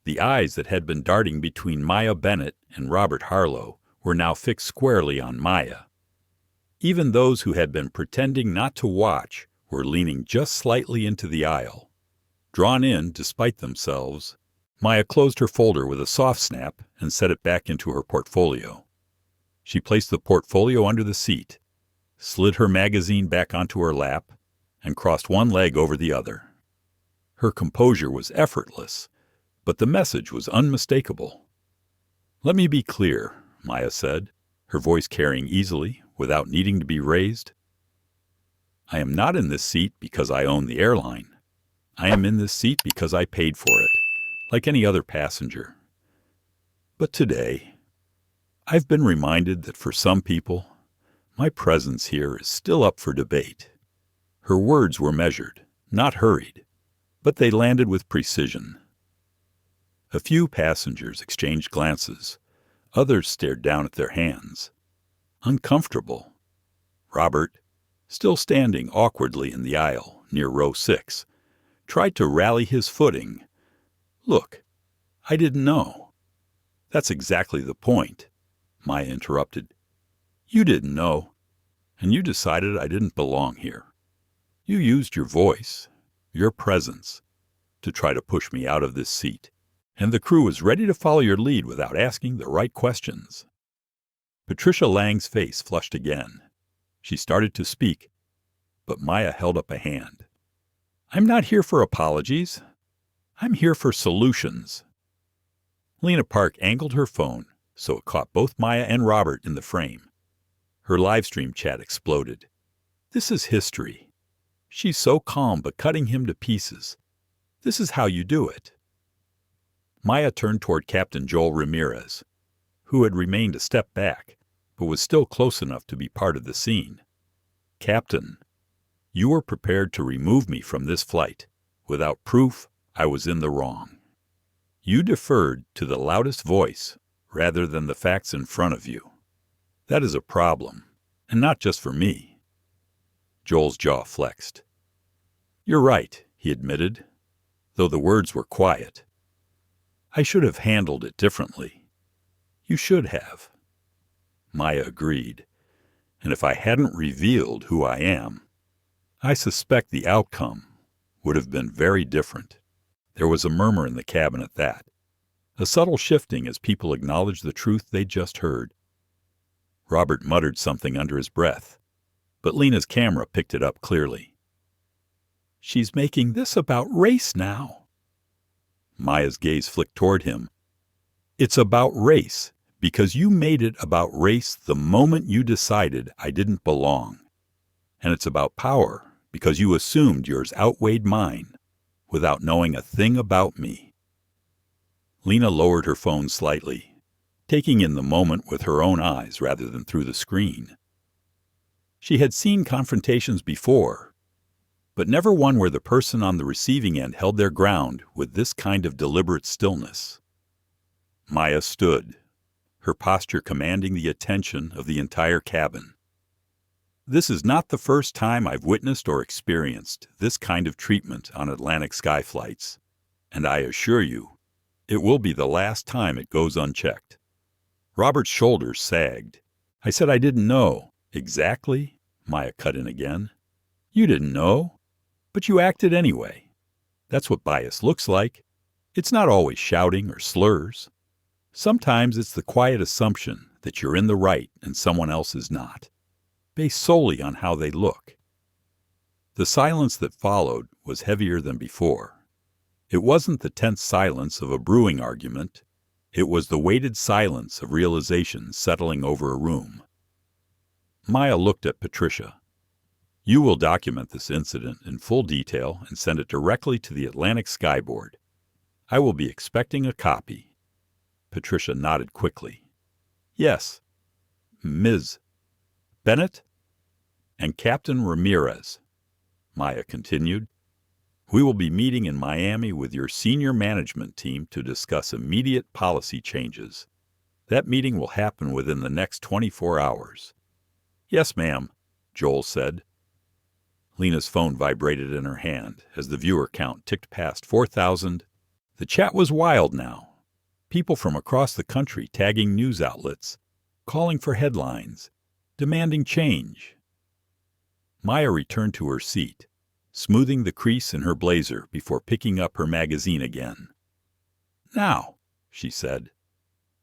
The eyes that had been darting between Maya Bennett and Robert Harlow were now fixed squarely on Maya. Even those who had been pretending not to watch were leaning just slightly into the aisle. Drawn in despite themselves, Maya closed her folder with a soft snap and set it back into her portfolio. She placed the portfolio under the seat, slid her magazine back onto her lap, and crossed one leg over the other. Her composure was effortless, but the message was unmistakable. Let me be clear, Maya said, her voice carrying easily without needing to be raised. I am not in this seat because I own the airline. I am in this seat because I paid for it, like any other passenger. But today, I've been reminded that for some people, my presence here is still up for debate. Her words were measured, not hurried, but they landed with precision. A few passengers exchanged glances. Others stared down at their hands. Uncomfortable. Robert, still standing awkwardly in the aisle near row 6, tried to rally his footing. "Look, I didn't know." "That's exactly the point," Maya interrupted. "You didn't know, and you decided I didn't belong here. You used your voice, your presence, to try to push me out of this seat, and the crew was ready to follow your lead without asking the right questions." Patricia Lang's face flushed again. She started to speak, but Maya held up a hand. "I'm not here for apologies. I'm here for solutions." Lena Park angled her phone so it caught both Maya and Robert in the frame. Her livestream chat exploded. "This is history. She's so calm but cutting him to pieces. This is how you do it." Maya turned toward Captain Joel Ramirez, who had remained a step back, but was still close enough to be part of the scene. "Captain, you were prepared to remove me from this flight. Without proof, I was in the wrong. You deferred to the loudest voice rather than the facts in front of you. That is a problem, and not just for me." Joel's jaw flexed. "You're right," he admitted, though the words were quiet. "I should have handled it differently." "You should have." Maya agreed. "And if I hadn't revealed who I am, I suspect the outcome would have been very different." There was a murmur in the cabin at that, a subtle shifting as people acknowledged the truth they'd just heard. Robert muttered something under his breath, but Lena's camera picked it up clearly. "She's making this about race now." Maya's gaze flicked toward him. "It's about race because you made it about race the moment you decided I didn't belong. And it's about power because you assumed yours outweighed mine without knowing a thing about me." Lena lowered her phone slightly, taking in the moment with her own eyes rather than through the screen. She had seen confrontations before, but never one where the person on the receiving end held their ground with this kind of deliberate stillness. Maya stood, her posture commanding the attention of the entire cabin. "This is not the first time I've witnessed or experienced this kind of treatment on Atlantic sky flights, and I assure you, it will be the last time it goes unchecked." Robert's shoulders sagged. "I said I didn't know." "Exactly," Maya cut in again. "You didn't know, but you acted anyway. That's what bias looks like. It's not always shouting or slurs. Sometimes it's the quiet assumption that you're in the right and someone else is not, based solely on how they look." The silence that followed was heavier than before. It wasn't the tense silence of a brewing argument. It was the weighted silence of realization settling over a room. Maya looked at Patricia. "You will document this incident in full detail and send it directly to the Atlantic Sky Board. I will be expecting a copy." Patricia nodded quickly. "Yes, Ms. Bennett and Captain Ramirez," Maya continued. "We will be meeting in Miami with your senior management team to discuss immediate policy changes. That meeting will happen within the next 24 hours. "Yes, ma'am," Joel said. Lena's phone vibrated in her hand as the viewer count ticked past 4,000. The chat was wild now. People from across the country tagging news outlets, calling for headlines, demanding change. Maya returned to her seat, smoothing the crease in her blazer before picking up her magazine again. "Now," she said,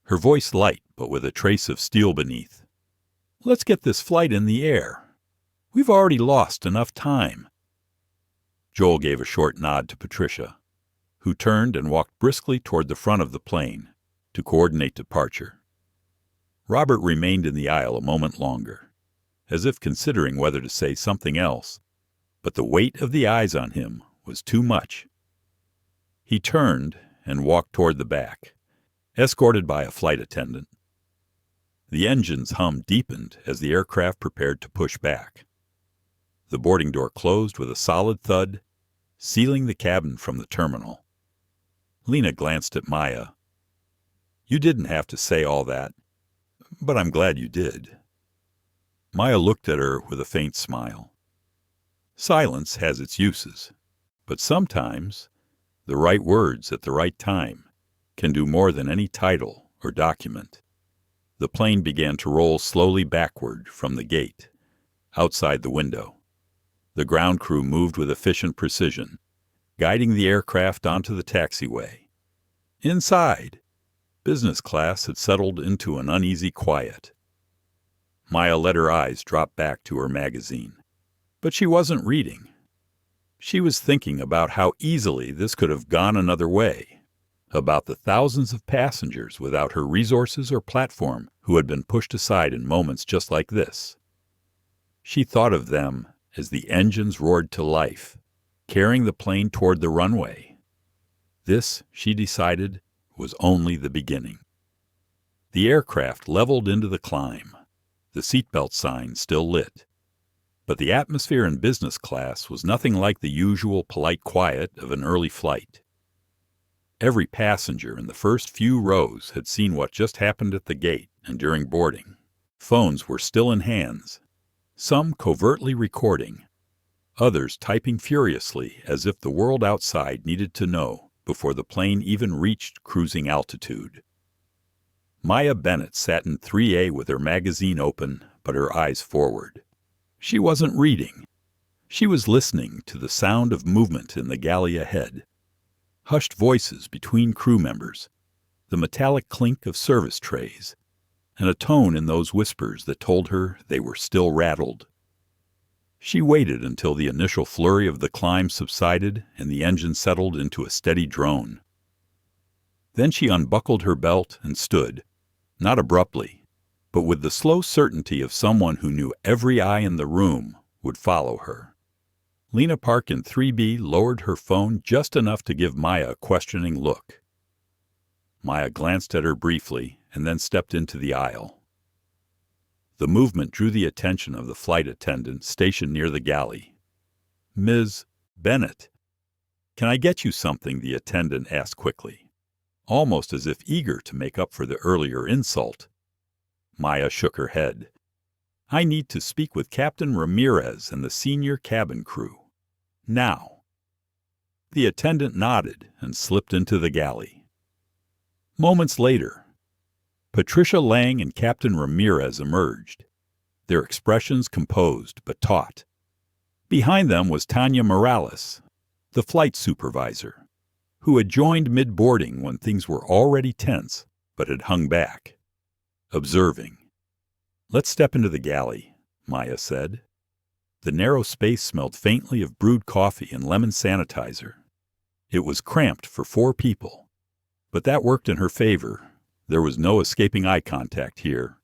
her voice light but with a trace of steel beneath, "let's get this flight in the air. We've already lost enough time." Joel gave a short nod to Patricia, who turned and walked briskly toward the front of the plane to coordinate departure. Robert remained in the aisle a moment longer, as if considering whether to say something else, but the weight of the eyes on him was too much. He turned and walked toward the back, escorted by a flight attendant. The engine's hum deepened as the aircraft prepared to push back. The boarding door closed with a solid thud, sealing the cabin from the terminal. Lena glanced at Maya. You didn't have to say all that, but I'm glad you did. Maya looked at her with a faint smile. Silence has its uses, but sometimes the right words at the right time can do more than any title or document. The plane began to roll slowly backward from the gate, outside the window. The ground crew moved with efficient precision, guiding the aircraft onto the taxiway. Inside, business class had settled into an uneasy quiet. Maya let her eyes drop back to her magazine. But she wasn't reading. She was thinking about how easily this could have gone another way, about the thousands of passengers without her resources or platform who had been pushed aside in moments just like this. She thought of them as the engines roared to life, carrying the plane toward the runway. This, she decided, was only the beginning. The aircraft leveled into the climb, the seatbelt sign still lit. But the atmosphere in business class was nothing like the usual polite quiet of an early flight. Every passenger in the first few rows had seen what just happened at the gate and during boarding. Phones were still in hands, some covertly recording, others typing furiously as if the world outside needed to know before the plane even reached cruising altitude. Maya Bennett sat in 3A with her magazine open but her eyes forward. She wasn't reading. She was listening to the sound of movement in the galley ahead. Hushed voices between crew members, the metallic clink of service trays, and a tone in those whispers that told her they were still rattled. She waited until the initial flurry of the climb subsided and the engine settled into a steady drone. Then she unbuckled her belt and stood, not abruptly, but with the slow certainty of someone who knew every eye in the room would follow her. Lena Park in 3B lowered her phone just enough to give Maya a questioning look. Maya glanced at her briefly and then stepped into the aisle. The movement drew the attention of the flight attendant stationed near the galley. "Ms. Bennett, can I get you something?" the attendant asked quickly, almost as if eager to make up for the earlier insult. Maya shook her head. "I need to speak with Captain Ramirez and the senior cabin crew. Now." The attendant nodded and slipped into the galley. Moments later, Patricia Lang and Captain Ramirez emerged, their expressions composed but taut. Behind them was Tanya Morales, the flight supervisor, who had joined mid-boarding when things were already tense but had hung back, observing. "Let's step into the galley," Maya said. The narrow space smelled faintly of brewed coffee and lemon sanitizer. It was cramped for 4 people, but that worked in her favor. There was no escaping eye contact here.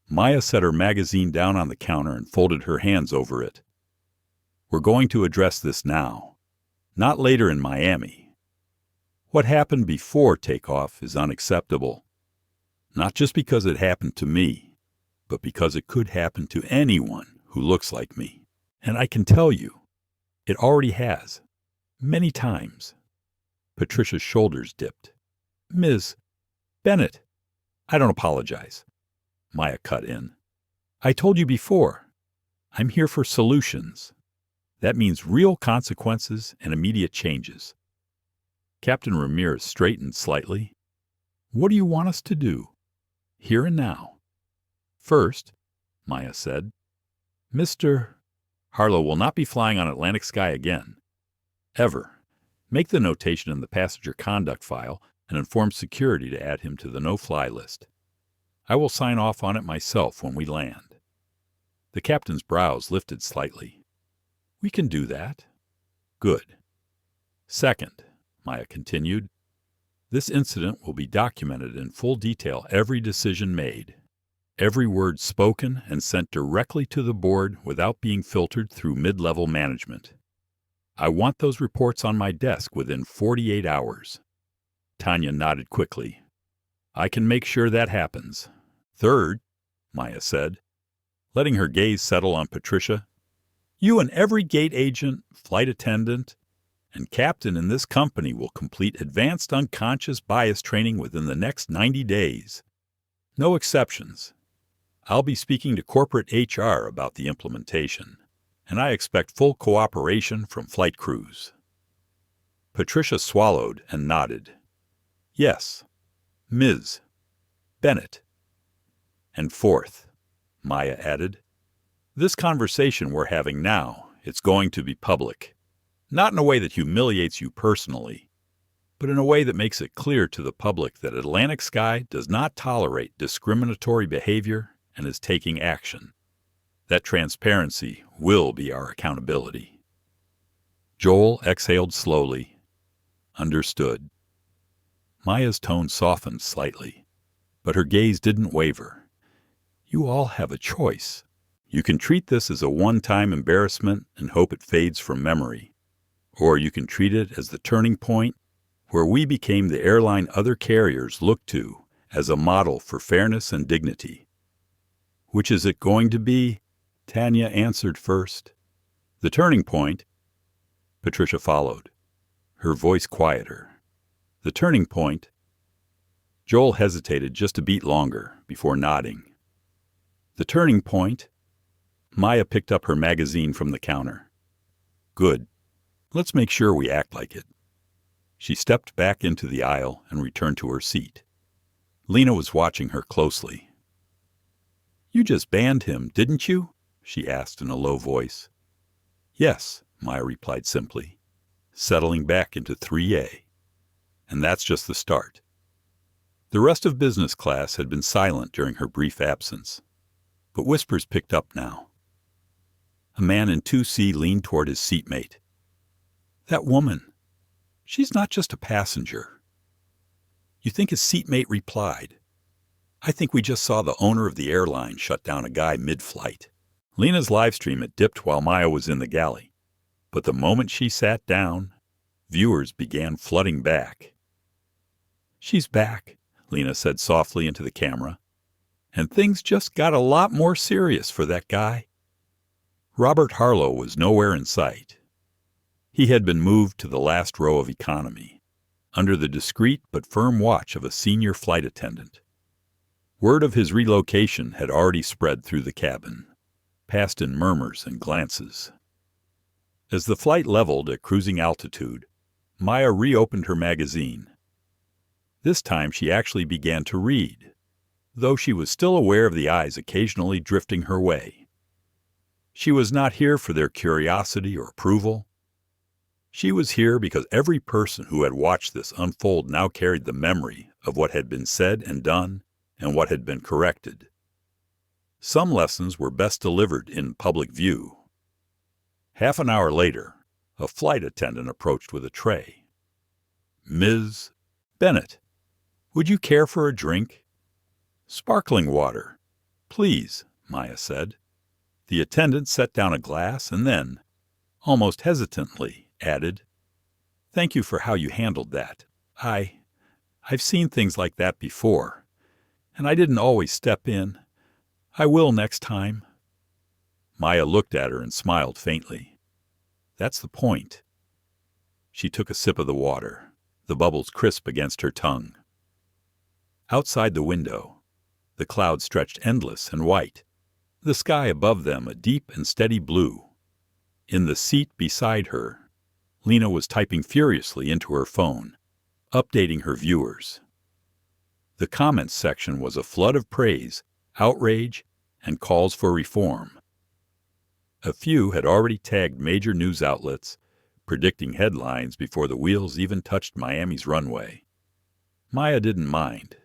Maya set her magazine down on the counter and folded her hands over it. "We're going to address this now, not later in Miami. What happened before takeoff is unacceptable. Not just because it happened to me, but because it could happen to anyone who looks like me. And I can tell you, it already has. Many times." Patricia's shoulders dipped. "Ms. Bennett, I don't apologize," Maya cut in. "I told you before, I'm here for solutions. That means real consequences and immediate changes." Captain Ramirez straightened slightly. "What do you want us to do? Here and now." "First," Maya said, "Mr. Harlow will not be flying on Atlantic sky again. Ever. Make the notation in the passenger conduct file and inform security to add him to the no-fly list. I will sign off on it myself when we land." The captain's brows lifted slightly. "We can do that." "Good. Second," Maya continued, "this incident will be documented in full detail, every decision made. Every word spoken and sent directly to the board without being filtered through mid-level management. I want those reports on my desk within 48 hours. Tanya nodded quickly. "I can make sure that happens." "Third," Maya said, letting her gaze settle on Patricia, "you and every gate agent, flight attendant, and captain in this company will complete advanced unconscious bias training within the next 90 days. No exceptions. I'll be speaking to corporate HR about the implementation, and I expect full cooperation from flight crews." Patricia swallowed and nodded. "Yes, Ms. Bennett." "And fourth," Maya added, "this conversation we're having now, it's going to be public. Not in a way that humiliates you personally, but in a way that makes it clear to the public that Atlantic Sky does not tolerate discriminatory behavior and is taking action. That transparency will be our accountability." Joel exhaled slowly. "Understood." Maya's tone softened slightly, but her gaze didn't waver. "You all have a choice. You can treat this as a one-time embarrassment and hope it fades from memory, or you can treat it as the turning point where we became the airline other carriers looked to as a model for fairness and dignity." "Which is it going to be?" Tanya answered first. "The turning point," Patricia followed, her voice quieter. "The turning point." Joel hesitated just a beat longer before nodding. "The turning point." Maya picked up her magazine from the counter. "Good. Let's make sure we act like it." She stepped back into the aisle and returned to her seat. Lena was watching her closely. "You just banned him, didn't you?" she asked in a low voice. "Yes," Maya replied simply, settling back into 3A. "And that's just the start." The rest of business class had been silent during her brief absence, but whispers picked up now. A man in 2C leaned toward his seatmate. "That woman, she's not just a passenger." "You think his seatmate replied, 'I think we just saw the owner of the airline shut down a guy mid-flight.'" Lena's live stream had dipped while Maya was in the galley, but the moment she sat down, viewers began flooding back. "She's back," Lena said softly into the camera, "and things just got a lot more serious for that guy." Robert Harlow was nowhere in sight. He had been moved to the last row of economy, under the discreet but firm watch of a senior flight attendant. Word of his relocation had already spread through the cabin, passed in murmurs and glances. As the flight leveled at cruising altitude, Maya reopened her magazine. This time she actually began to read, though she was still aware of the eyes occasionally drifting her way. She was not here for their curiosity or approval. She was here because every person who had watched this unfold now carried the memory of what had been said and done and what had been corrected. Some lessons were best delivered in public view. Half an hour later, a flight attendant approached with a tray. "Ms. Bennett, would you care for a drink?" "Sparkling water, please," Maya said. The attendant set down a glass and then, almost hesitantly, added, "Thank you for how you handled that. I've seen things like that before, and I didn't always step in. I will next time." Maya looked at her and smiled faintly. "That's the point." She took a sip of the water, the bubbles crisp against her tongue. Outside the window, the clouds stretched endless and white, the sky above them a deep and steady blue. In the seat beside her, Lena was typing furiously into her phone, updating her viewers. The comments section was a flood of praise, outrage, and calls for reform. A few had already tagged major news outlets, predicting headlines before the wheels even touched Miami's runway. Maya didn't mind.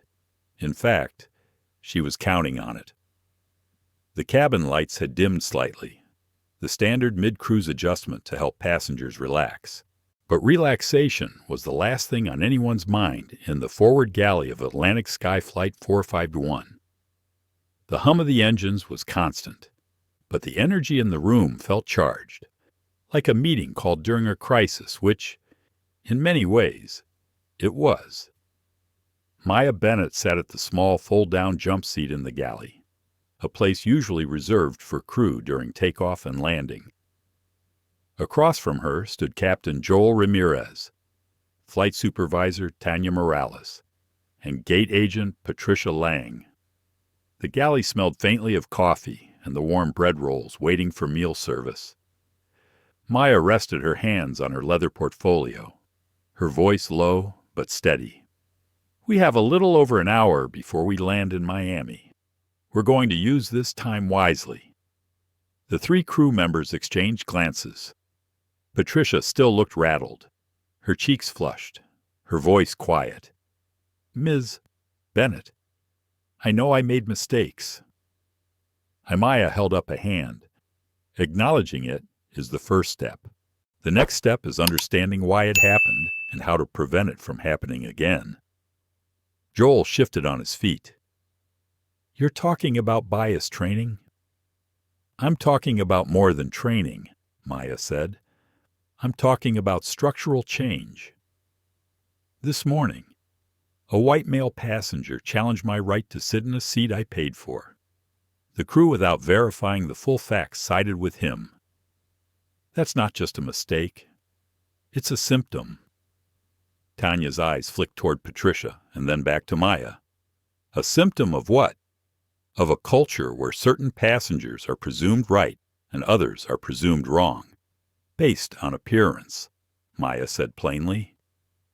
In fact, she was counting on it. The cabin lights had dimmed slightly, the standard mid-cruise adjustment to help passengers relax. But relaxation was the last thing on anyone's mind in the forward galley of Atlantic Sky Flight 451. The hum of the engines was constant, but the energy in the room felt charged, like a meeting called during a crisis, which, in many ways, it was. Maya Bennett sat at the small fold-down jump seat in the galley, a place usually reserved for crew during takeoff and landing. Across from her stood Captain Joel Ramirez, Flight Supervisor Tanya Morales, and Gate Agent Patricia Lang. The galley smelled faintly of coffee and the warm bread rolls waiting for meal service. Maya rested her hands on her leather portfolio, her voice low but steady. We have a little over an hour before we land in Miami. We're going to use this time wisely. The three crew members exchanged glances. Patricia still looked rattled, her cheeks flushed, her voice quiet. Ms. Bennett, I know I made mistakes. Maya held up a hand. Acknowledging it is the first step. The next step is understanding why it happened and how to prevent it from happening again. Joel shifted on his feet. You're talking about bias training? I'm talking about more than training, Maya said. I'm talking about structural change. This morning, a white male passenger challenged my right to sit in a seat I paid for. The crew, without verifying the full facts, sided with him. That's not just a mistake. It's a symptom. Tanya's eyes flicked toward Patricia and then back to Maya. A symptom of what? Of a culture where certain passengers are presumed right and others are presumed wrong, based on appearance, Maya said plainly.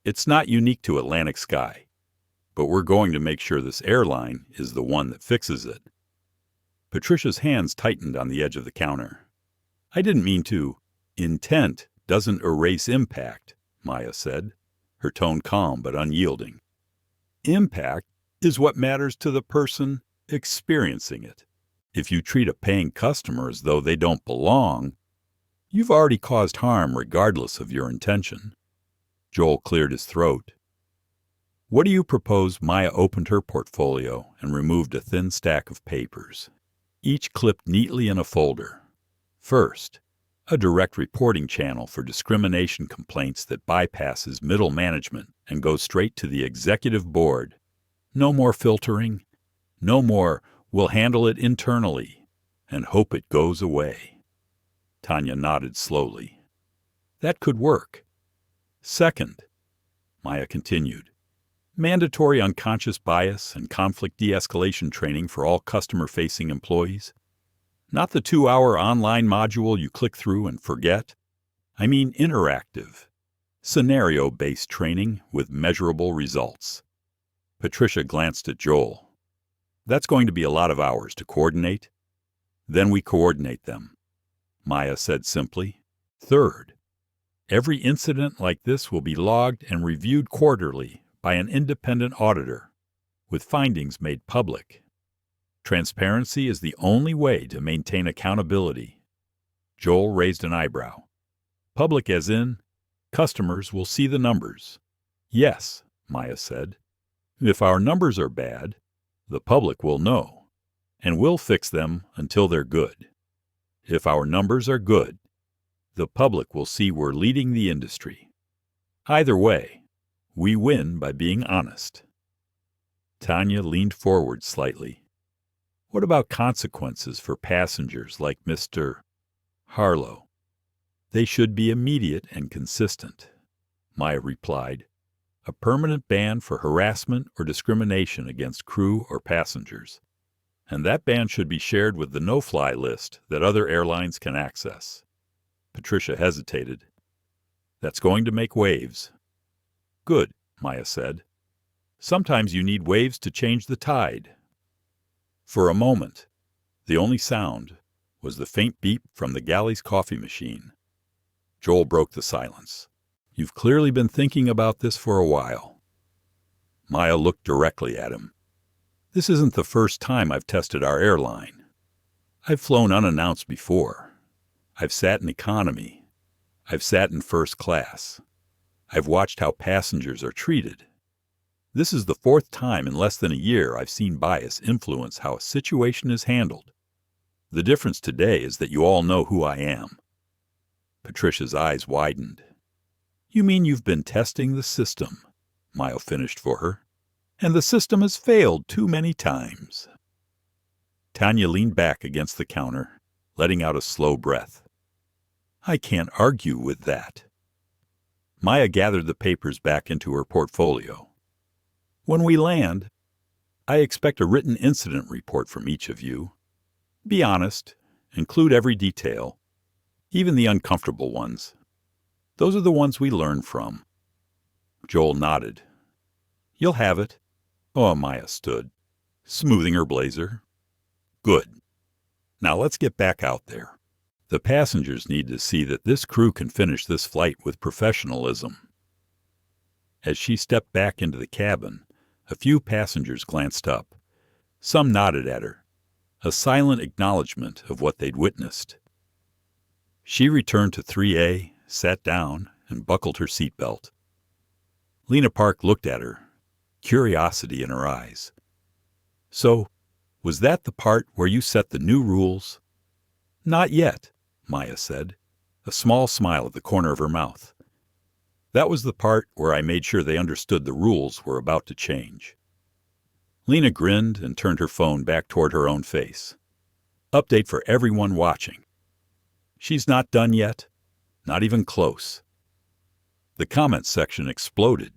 It's not unique to Atlantic Sky, but we're going to make sure this airline is the one that fixes it. Patricia's hands tightened on the edge of the counter. I didn't mean to. Intent doesn't erase impact, Maya said, her tone calm but unyielding. Impact is what matters to the person experiencing it. If you treat a paying customer as though they don't belong, you've already caused harm regardless of your intention. Joel cleared his throat. What do you propose? Maya opened her portfolio and removed a thin stack of papers, each clipped neatly in a folder. First, a direct reporting channel for discrimination complaints that bypasses middle management and goes straight to the executive board. No more filtering. No more, we'll handle it internally and hope it goes away. Tanya nodded slowly. That could work. Second, Maya continued, mandatory unconscious bias and conflict de-escalation training for all customer-facing employees. Not the 2-hour online module you click through and forget. I mean interactive, scenario-based training with measurable results. Patricia glanced at Joel. That's going to be a lot of hours to coordinate. Then we coordinate them, Maya said simply. Third, every incident like this will be logged and reviewed quarterly by an independent auditor, with findings made public. Transparency is the only way to maintain accountability. Joel raised an eyebrow. Public as in, customers will see the numbers. Yes, Maya said. If our numbers are bad, the public will know, and we'll fix them until they're good. If our numbers are good, the public will see we're leading the industry. Either way, we win by being honest. Tanya leaned forward slightly. What about consequences for passengers like Mr. Harlow? They should be immediate and consistent, Maya replied. A permanent ban for harassment or discrimination against crew or passengers. And that ban should be shared with the no-fly list that other airlines can access. Patricia hesitated. That's going to make waves. Good, Maya said. Sometimes you need waves to change the tide. For a moment, the only sound was the faint beep from the galley's coffee machine. Joel broke the silence. You've clearly been thinking about this for a while. Maya looked directly at him. This isn't the first time I've tested our airline. I've flown unannounced before. I've sat in economy. I've sat in first class. I've watched how passengers are treated. This is the fourth time in less than a year I've seen bias influence how a situation is handled. The difference today is that you all know who I am. Patricia's eyes widened. You mean you've been testing the system? Maya finished for her. And the system has failed too many times. Tanya leaned back against the counter, letting out a slow breath. I can't argue with that. Maya gathered the papers back into her portfolio. When we land, I expect a written incident report from each of you. Be honest, include every detail, even the uncomfortable ones. Those are the ones we learn from. Joel nodded. You'll have it. Oh, Maya stood, smoothing her blazer. Good. Now let's get back out there. The passengers need to see that this crew can finish this flight with professionalism. As she stepped back into the cabin, a few passengers glanced up. Some nodded at her, a silent acknowledgement of what they'd witnessed. She returned to 3A, sat down, and buckled her seatbelt. Lena Park looked at her, curiosity in her eyes. So, was that the part where you set the new rules? Not yet, Maya said, a small smile at the corner of her mouth. That was the part where I made sure they understood the rules were about to change. Lena grinned and turned her phone back toward her own face. Update for everyone watching. She's not done yet, not even close. The comments section exploded.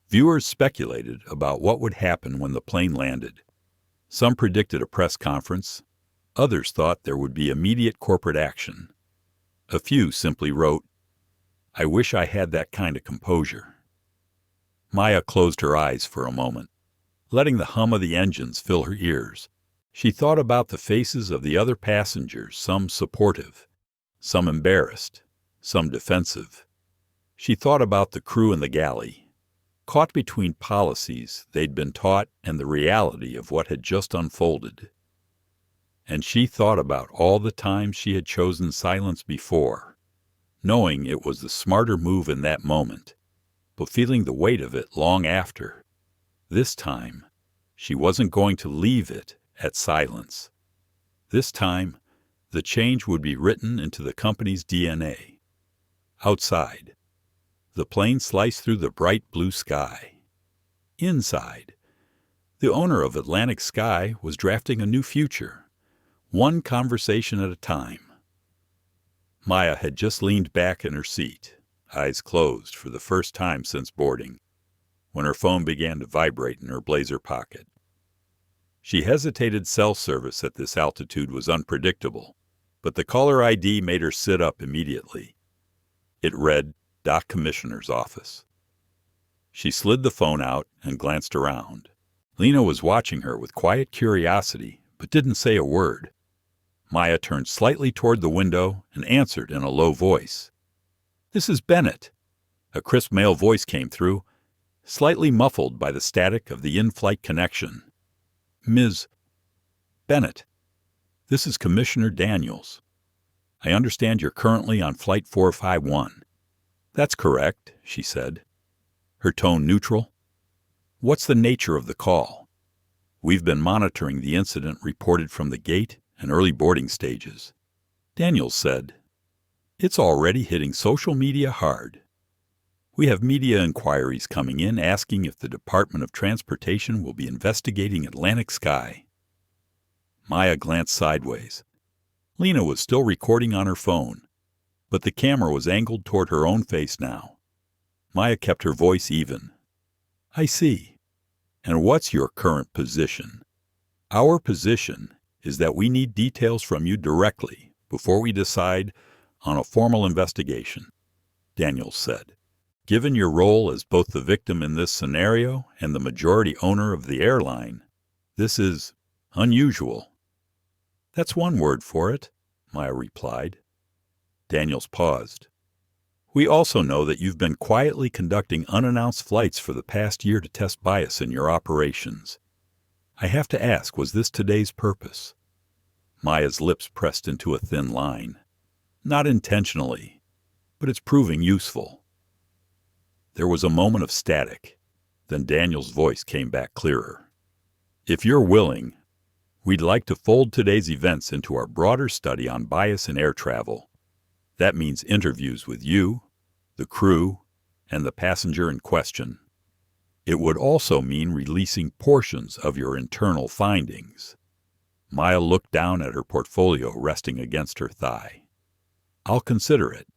Viewers speculated about what would happen when the plane landed. Some predicted a press conference. Others thought there would be immediate corporate action. A few simply wrote, I wish I had that kind of composure. Maya closed her eyes for a moment, letting the hum of the engines fill her ears. She thought about the faces of the other passengers, some supportive, some embarrassed, some defensive. She thought about the crew in the galley, caught between policies they'd been taught and the reality of what had just unfolded. And she thought about all the times she had chosen silence before, knowing it was the smarter move in that moment, but feeling the weight of it long after. This time, she wasn't going to leave it at silence. This time, the change would be written into the company's DNA. Outside, the plane sliced through the bright blue sky. Inside, the owner of Atlantic Sky was drafting a new future, one conversation at a time. Maya had just leaned back in her seat, eyes closed for the first time since boarding, when her phone began to vibrate in her blazer pocket. She hesitated. Cell service at this altitude was unpredictable, but the caller ID made her sit up immediately. It read, Dock Commissioner's Office. She slid the phone out and glanced around. Lena was watching her with quiet curiosity, but didn't say a word. Maya turned slightly toward the window and answered in a low voice. This is Bennett. A crisp male voice came through, slightly muffled by the static of the in-flight connection. Ms. Bennett, this is Commissioner Daniels. I understand you're currently on Flight 451. That's correct, she said, her tone neutral. What's the nature of the call? We've been monitoring the incident reported from the gate and early boarding stages. Daniels said, It's already hitting social media hard. We have media inquiries coming in asking if the Department of Transportation will be investigating Atlantic Sky. Maya glanced sideways. Lena was still recording on her phone, but the camera was angled toward her own face now. Maya kept her voice even. I see. And what's your current position? Our position is that we need details from you directly before we decide on a formal investigation, Daniels said. Given your role as both the victim in this scenario and the majority owner of the airline, this is unusual. That's one word for it, Maya replied. Daniels paused. We also know that you've been quietly conducting unannounced flights for the past year to test bias in your operations. I have to ask, was this today's purpose? Maya's lips pressed into a thin line. Not intentionally, but it's proving useful. There was a moment of static. Then Daniel's voice came back clearer. If you're willing, we'd like to fold today's events into our broader study on bias in air travel. That means interviews with you, the crew, and the passenger in question. It would also mean releasing portions of your internal findings. Maya looked down at her portfolio resting against her thigh. I'll consider it.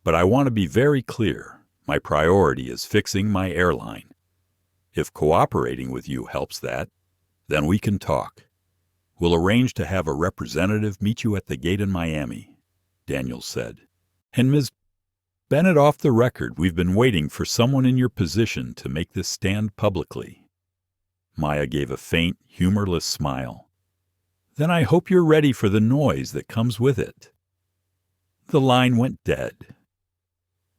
But I want to be very clear. My priority is fixing my airline. If cooperating with you helps that, then we can talk. We'll arrange to have a representative meet you at the gate in Miami, Daniels said. And Ms. Bennett, off the record, we've been waiting for someone in your position to make this stand publicly. Maya gave a faint, humorless smile. Then I hope you're ready for the noise that comes with it. The line went dead.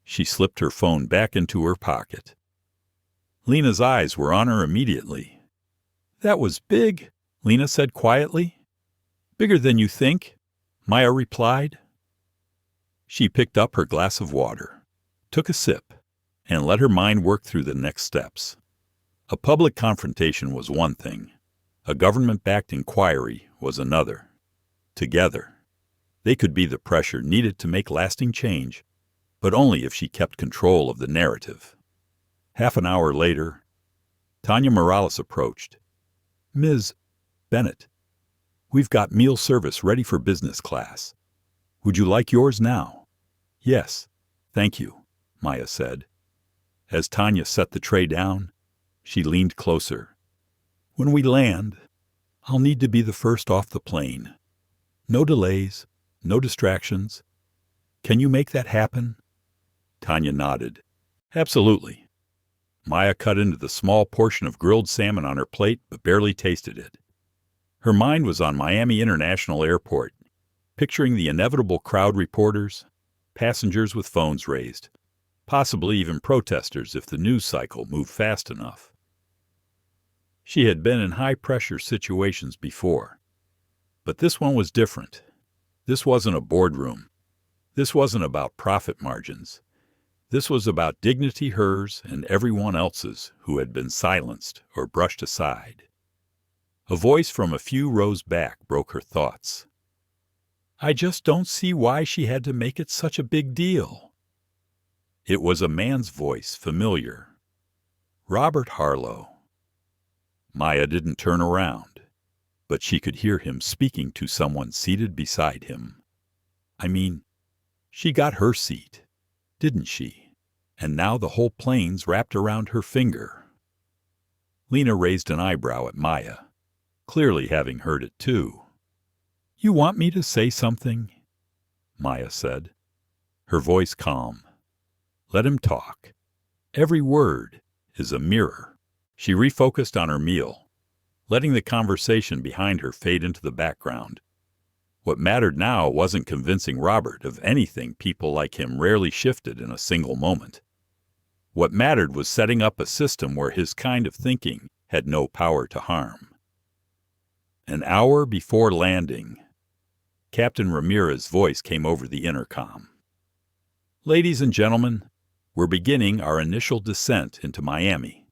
She slipped her phone back into her pocket. Lena's eyes were on her immediately. That was big, Lena said quietly. Bigger than you think, Maya replied. She picked up her glass of water, took a sip, and let her mind work through the next steps. A public confrontation was one thing. A government-backed inquiry was another. Together, they could be the pressure needed to make lasting change, but only if she kept control of the narrative. Half an hour later, Tanya Morales approached. Ms. Bennett, we've got meal service ready for business class. Would you like yours now? Yes, thank you, Maya said. As Tanya set the tray down, she leaned closer. When we land, I'll need to be the first off the plane. No delays, no distractions. Can you make that happen? Tanya nodded. Absolutely. Maya cut into the small portion of grilled salmon on her plate but barely tasted it. Her mind was on Miami International Airport, picturing the inevitable crowd reporters, passengers with phones raised, possibly even protesters if the news cycle moved fast enough. She had been in high-pressure situations before, but this one was different. This wasn't a boardroom. This wasn't about profit margins. This was about dignity, hers and everyone else's who had been silenced or brushed aside. A voice from a few rows back broke her thoughts. I just don't see why she had to make it such a big deal. It was a man's voice, familiar. Robert Harlow. Maya didn't turn around, but she could hear him speaking to someone seated beside him. I mean, she got her seat, didn't she? And now the whole plane's wrapped around her finger. Lena raised an eyebrow at Maya, clearly having heard it too. You want me to say something? Maya said, her voice calm. Let him talk. Every word is a mirror. She refocused on her meal, letting the conversation behind her fade into the background. What mattered now wasn't convincing Robert of anything people like him rarely shifted in a single moment. What mattered was setting up a system where his kind of thinking had no power to harm. An hour before landing, Captain Ramirez's voice came over the intercom. Ladies and gentlemen, we're beginning our initial descent into Miami.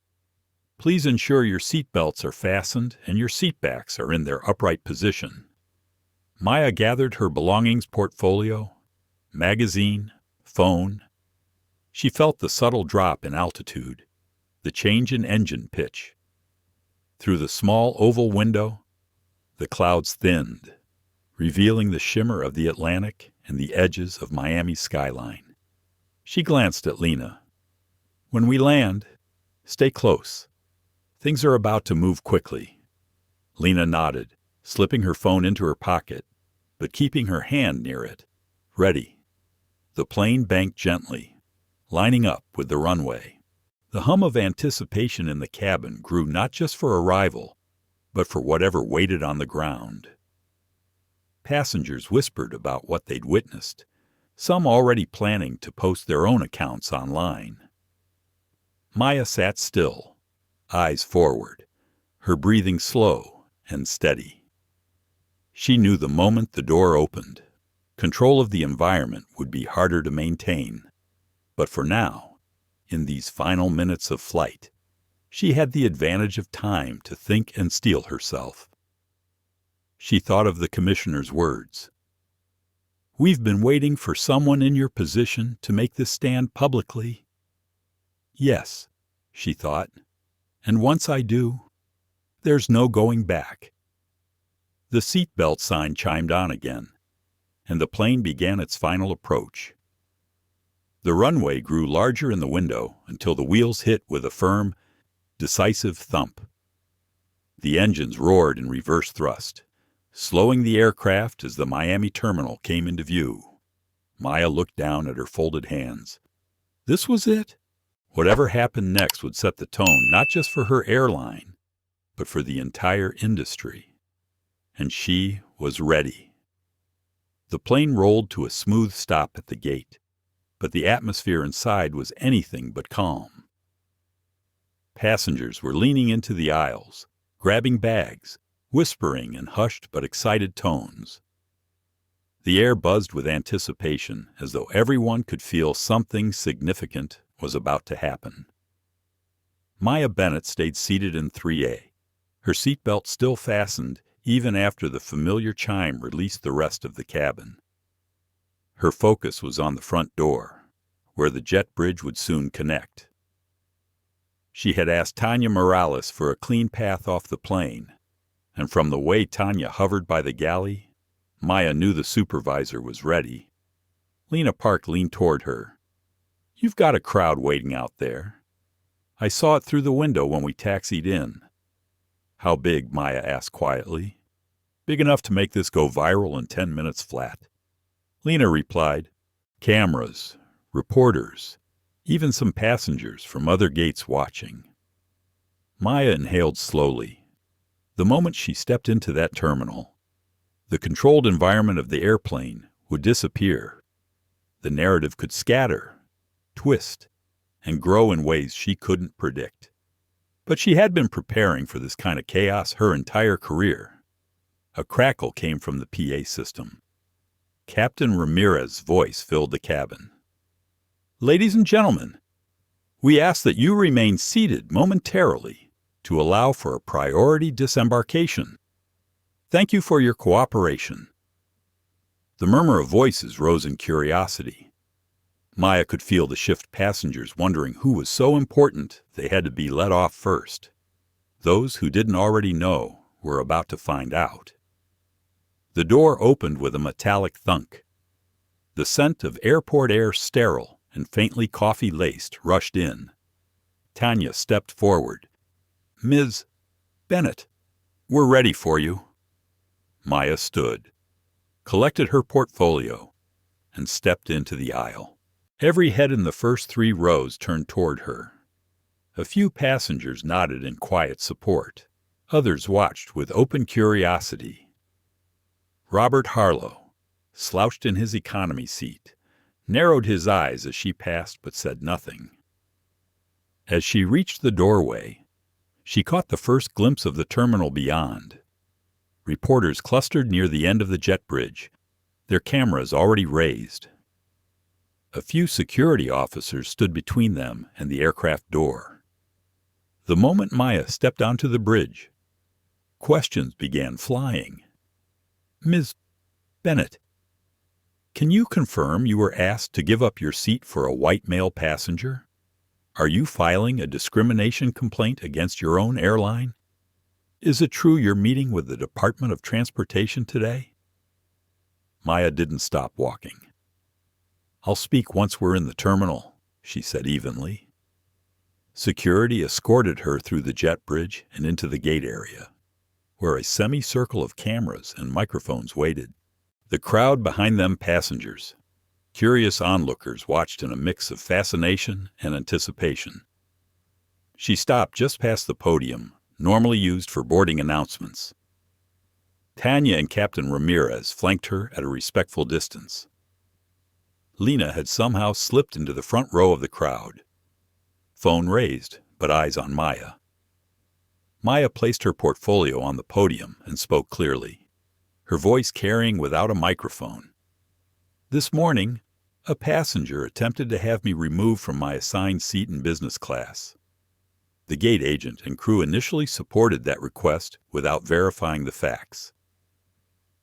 Please ensure your seat belts are fastened and your seat backs are in their upright position. Maya gathered her belongings portfolio, magazine, phone. She felt the subtle drop in altitude, the change in engine pitch. Through the small oval window, the clouds thinned, revealing the shimmer of the Atlantic and the edges of Miami's skyline. She glanced at Lena. When we land, stay close. Things are about to move quickly. Lena nodded, slipping her phone into her pocket, but keeping her hand near it, ready. The plane banked gently, lining up with the runway. The hum of anticipation in the cabin grew not just for arrival, but for whatever waited on the ground. Passengers whispered about what they'd witnessed, some already planning to post their own accounts online. Maya sat still, eyes forward, her breathing slow and steady. She knew the moment the door opened, control of the environment would be harder to maintain. But for now, in these final minutes of flight, she had the advantage of time to think and steel herself. She thought of the commissioner's words. We've been waiting for someone in your position to make this stand publicly. Yes, she thought, and once I do, there's no going back. The seatbelt sign chimed on again, and the plane began its final approach. The runway grew larger in the window until the wheels hit with a firm, decisive thump. The engines roared in reverse thrust, slowing the aircraft as the Miami terminal came into view. Maya looked down at her folded hands. This was it. Whatever happened next would set the tone not just for her airline, but for the entire industry. And she was ready. The plane rolled to a smooth stop at the gate, but the atmosphere inside was anything but calm. Passengers were leaning into the aisles, grabbing bags, whispering in hushed but excited tones. The air buzzed with anticipation, as though everyone could feel something significant was about to happen. Maya Bennett stayed seated in 3A, her seatbelt still fastened even after the familiar chime released the rest of the cabin. Her focus was on the front door, where the jet bridge would soon connect. She had asked Tanya Morales for a clean path off the plane, and from the way Tanya hovered by the galley, Maya knew the supervisor was ready. Lena Park leaned toward her. You've got a crowd waiting out there. I saw it through the window when we taxied in. How big? Maya asked quietly. Big enough to make this go viral in 10 minutes flat. Lena replied, cameras, reporters, even some passengers from other gates watching. Maya inhaled slowly. The moment she stepped into that terminal, the controlled environment of the airplane would disappear. The narrative could scatter, twist, and grow in ways she couldn't predict. But she had been preparing for this kind of chaos her entire career. A crackle came from the PA system. Captain Ramirez's voice filled the cabin. Ladies and gentlemen, we ask that you remain seated momentarily to allow for a priority disembarkation. Thank you for your cooperation. The murmur of voices rose in curiosity. Maya could feel the shift passengers wondering who was so important they had to be let off first. Those who didn't already know were about to find out. The door opened with a metallic thunk. The scent of airport air, sterile and faintly coffee-laced, rushed in. Tanya stepped forward. Ms. Bennett, we're ready for you. Maya stood, collected her portfolio, and stepped into the aisle. Every head in the first 3 rows turned toward her. A few passengers nodded in quiet support. Others watched with open curiosity. Robert Harlow, slouched in his economy seat, narrowed his eyes as she passed but said nothing. As she reached the doorway, she caught the first glimpse of the terminal beyond. Reporters clustered near the end of the jet bridge, their cameras already raised. A few security officers stood between them and the aircraft door. The moment Maya stepped onto the bridge, questions began flying. Ms. Bennett, can you confirm you were asked to give up your seat for a white male passenger? Are you filing a discrimination complaint against your own airline? Is it true you're meeting with the Department of Transportation today? Maya didn't stop walking. I'll speak once we're in the terminal, she said evenly. Security escorted her through the jet bridge and into the gate area, where a semicircle of cameras and microphones waited. The crowd behind them passengers. Curious onlookers watched in a mix of fascination and anticipation. She stopped just past the podium, normally used for boarding announcements. Tanya and Captain Ramirez flanked her at a respectful distance. Lena had somehow slipped into the front row of the crowd. Phone raised, but eyes on Maya. Maya placed her portfolio on the podium and spoke clearly, her voice carrying without a microphone. This morning, a passenger attempted to have me removed from my assigned seat in business class. The gate agent and crew initially supported that request without verifying the facts.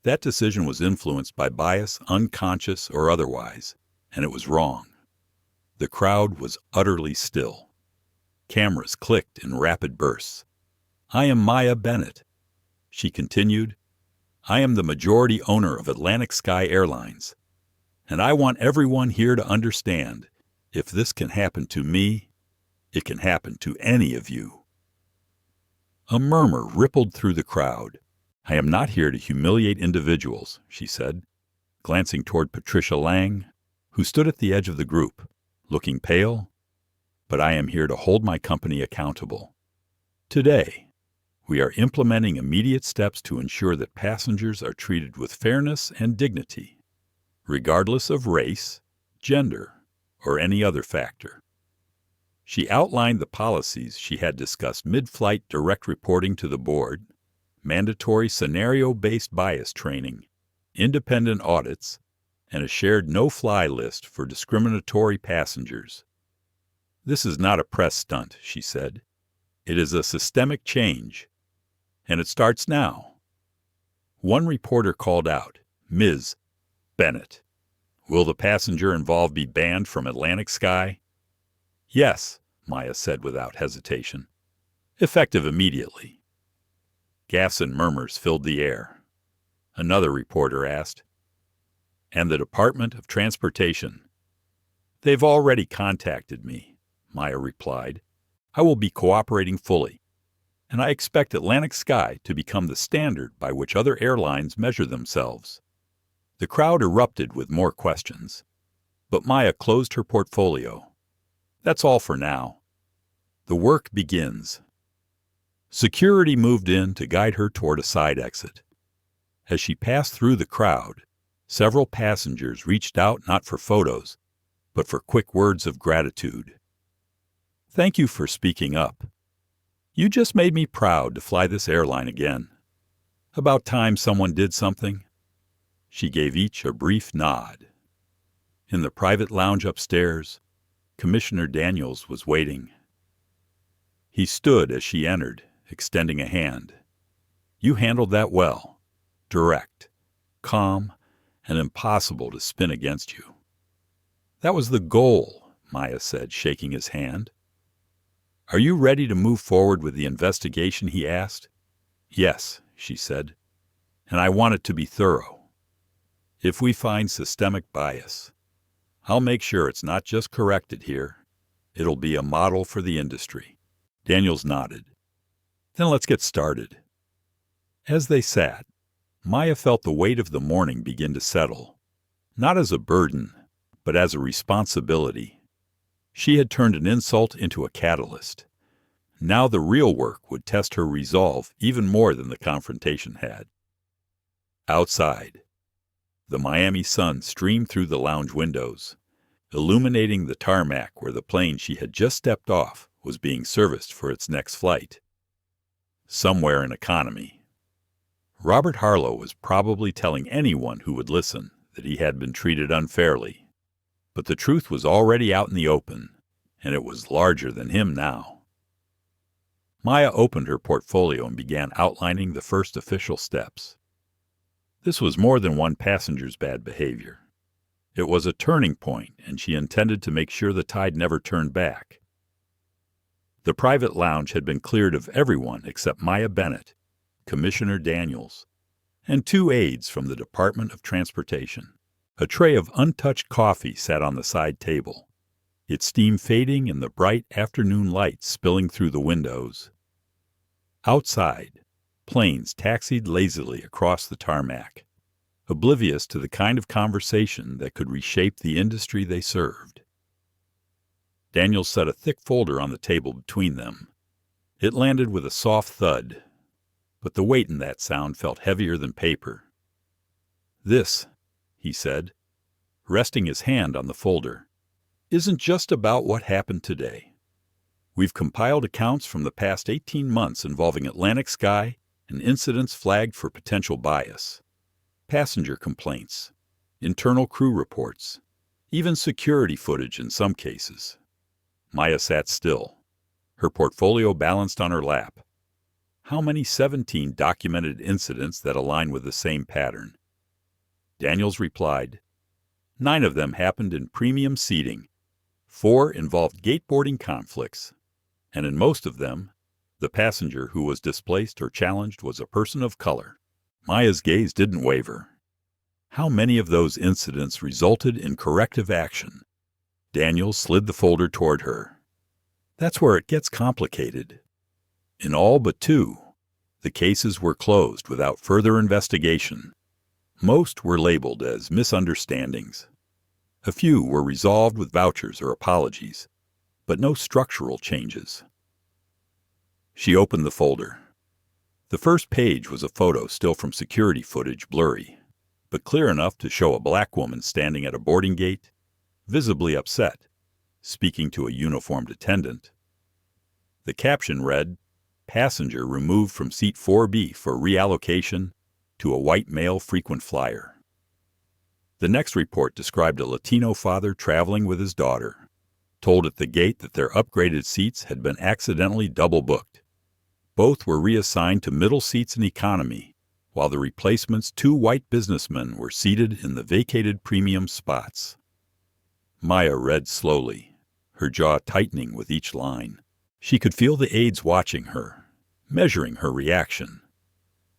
That decision was influenced by bias, unconscious or otherwise, and it was wrong. The crowd was utterly still. Cameras clicked in rapid bursts. I am Maya Bennett. She continued, I am the majority owner of Atlantic Sky Airlines, and I want everyone here to understand, if this can happen to me, it can happen to any of you." A murmur rippled through the crowd. "I am not here to humiliate individuals," she said, glancing toward Patricia Lang, who stood at the edge of the group, looking pale, "but I am here to hold my company accountable. Today, we are implementing immediate steps to ensure that passengers are treated with fairness and dignity, regardless of race, gender, or any other factor." She outlined the policies she had discussed: mid-flight direct reporting to the board, mandatory scenario-based bias training, independent audits, and a shared no-fly list for discriminatory passengers. "This is not a press stunt," she said. "It is a systemic change, and it starts now." One reporter called out, "Ms. Bennett, will the passenger involved be banned from Atlantic Sky?" "Yes," Maya said without hesitation. "Effective immediately." Gasps and murmurs filled the air. Another reporter asked, "And the Department of Transportation?" "They've already contacted me," Maya replied. "I will be cooperating fully, and I expect Atlantic Sky to become the standard by which other airlines measure themselves." The crowd erupted with more questions, but Maya closed her portfolio. "That's all for now. The work begins." Security moved in to guide her toward a side exit. As she passed through the crowd, several passengers reached out not for photos, but for quick words of gratitude. "Thank you for speaking up. You just made me proud to fly this airline again. About time someone did something." She gave each a brief nod. In the private lounge upstairs, Commissioner Daniels was waiting. He stood as she entered, extending a hand. "You handled that well. Direct, calm, and impossible to spin against you." "That was the goal," Maya said, shaking his hand. "Are you ready to move forward with the investigation?" he asked. "Yes," she said, "and I want it to be thorough. If we find systemic bias, I'll make sure it's not just corrected here. It'll be a model for the industry." Daniels nodded. "Then let's get started." As they sat, Maya felt the weight of the morning begin to settle, not as a burden, but as a responsibility. She had turned an insult into a catalyst. Now the real work would test her resolve even more than the confrontation had. Outside, the Miami sun streamed through the lounge windows, illuminating the tarmac where the plane she had just stepped off was being serviced for its next flight. Somewhere in economy. Robert Harlow was probably telling anyone who would listen that he had been treated unfairly. But the truth was already out in the open, and it was larger than him now. Maya opened her portfolio and began outlining the first official steps. This was more than one passenger's bad behavior. It was a turning point, and she intended to make sure the tide never turned back. The private lounge had been cleared of everyone except Maya Bennett, Commissioner Daniels, and 2 aides from the Department of Transportation. A tray of untouched coffee sat on the side table, its steam fading in the bright afternoon light spilling through the windows. Outside, planes taxied lazily across the tarmac, oblivious to the kind of conversation that could reshape the industry they served. Daniels set a thick folder on the table between them. It landed with a soft thud, but the weight in that sound felt heavier than paper. "This," he said, resting his hand on the folder, "isn't just about what happened today. We've compiled accounts from the past 18 months involving Atlantic Sky and incidents flagged for potential bias. Passenger complaints, internal crew reports, even security footage in some cases." Maya sat still, her portfolio balanced on her lap. How many 17 documented incidents that align with the same pattern? Daniels replied, 9 of them happened in premium seating, 4 involved gateboarding conflicts, and in most of them, the passenger who was displaced or challenged was a person of color. Maya's gaze didn't waver. How many of those incidents resulted in corrective action? Daniel slid the folder toward her. That's where it gets complicated. In all but 2, the cases were closed without further investigation. Most were labeled as misunderstandings. A few were resolved with vouchers or apologies, but no structural changes. She opened the folder. The first page was a photo still from security footage, blurry, but clear enough to show a black woman standing at a boarding gate, visibly upset, speaking to a uniformed attendant. The caption read, "Passenger removed from seat 4B for reallocation to a white male frequent flyer." The next report described a Latino father traveling with his daughter, told at the gate that their upgraded seats had been accidentally double-booked. Both were reassigned to middle seats in economy, while the replacement's 2 white businessmen were seated in the vacated premium spots. Maya read slowly, her jaw tightening with each line. She could feel the aides watching her, measuring her reaction.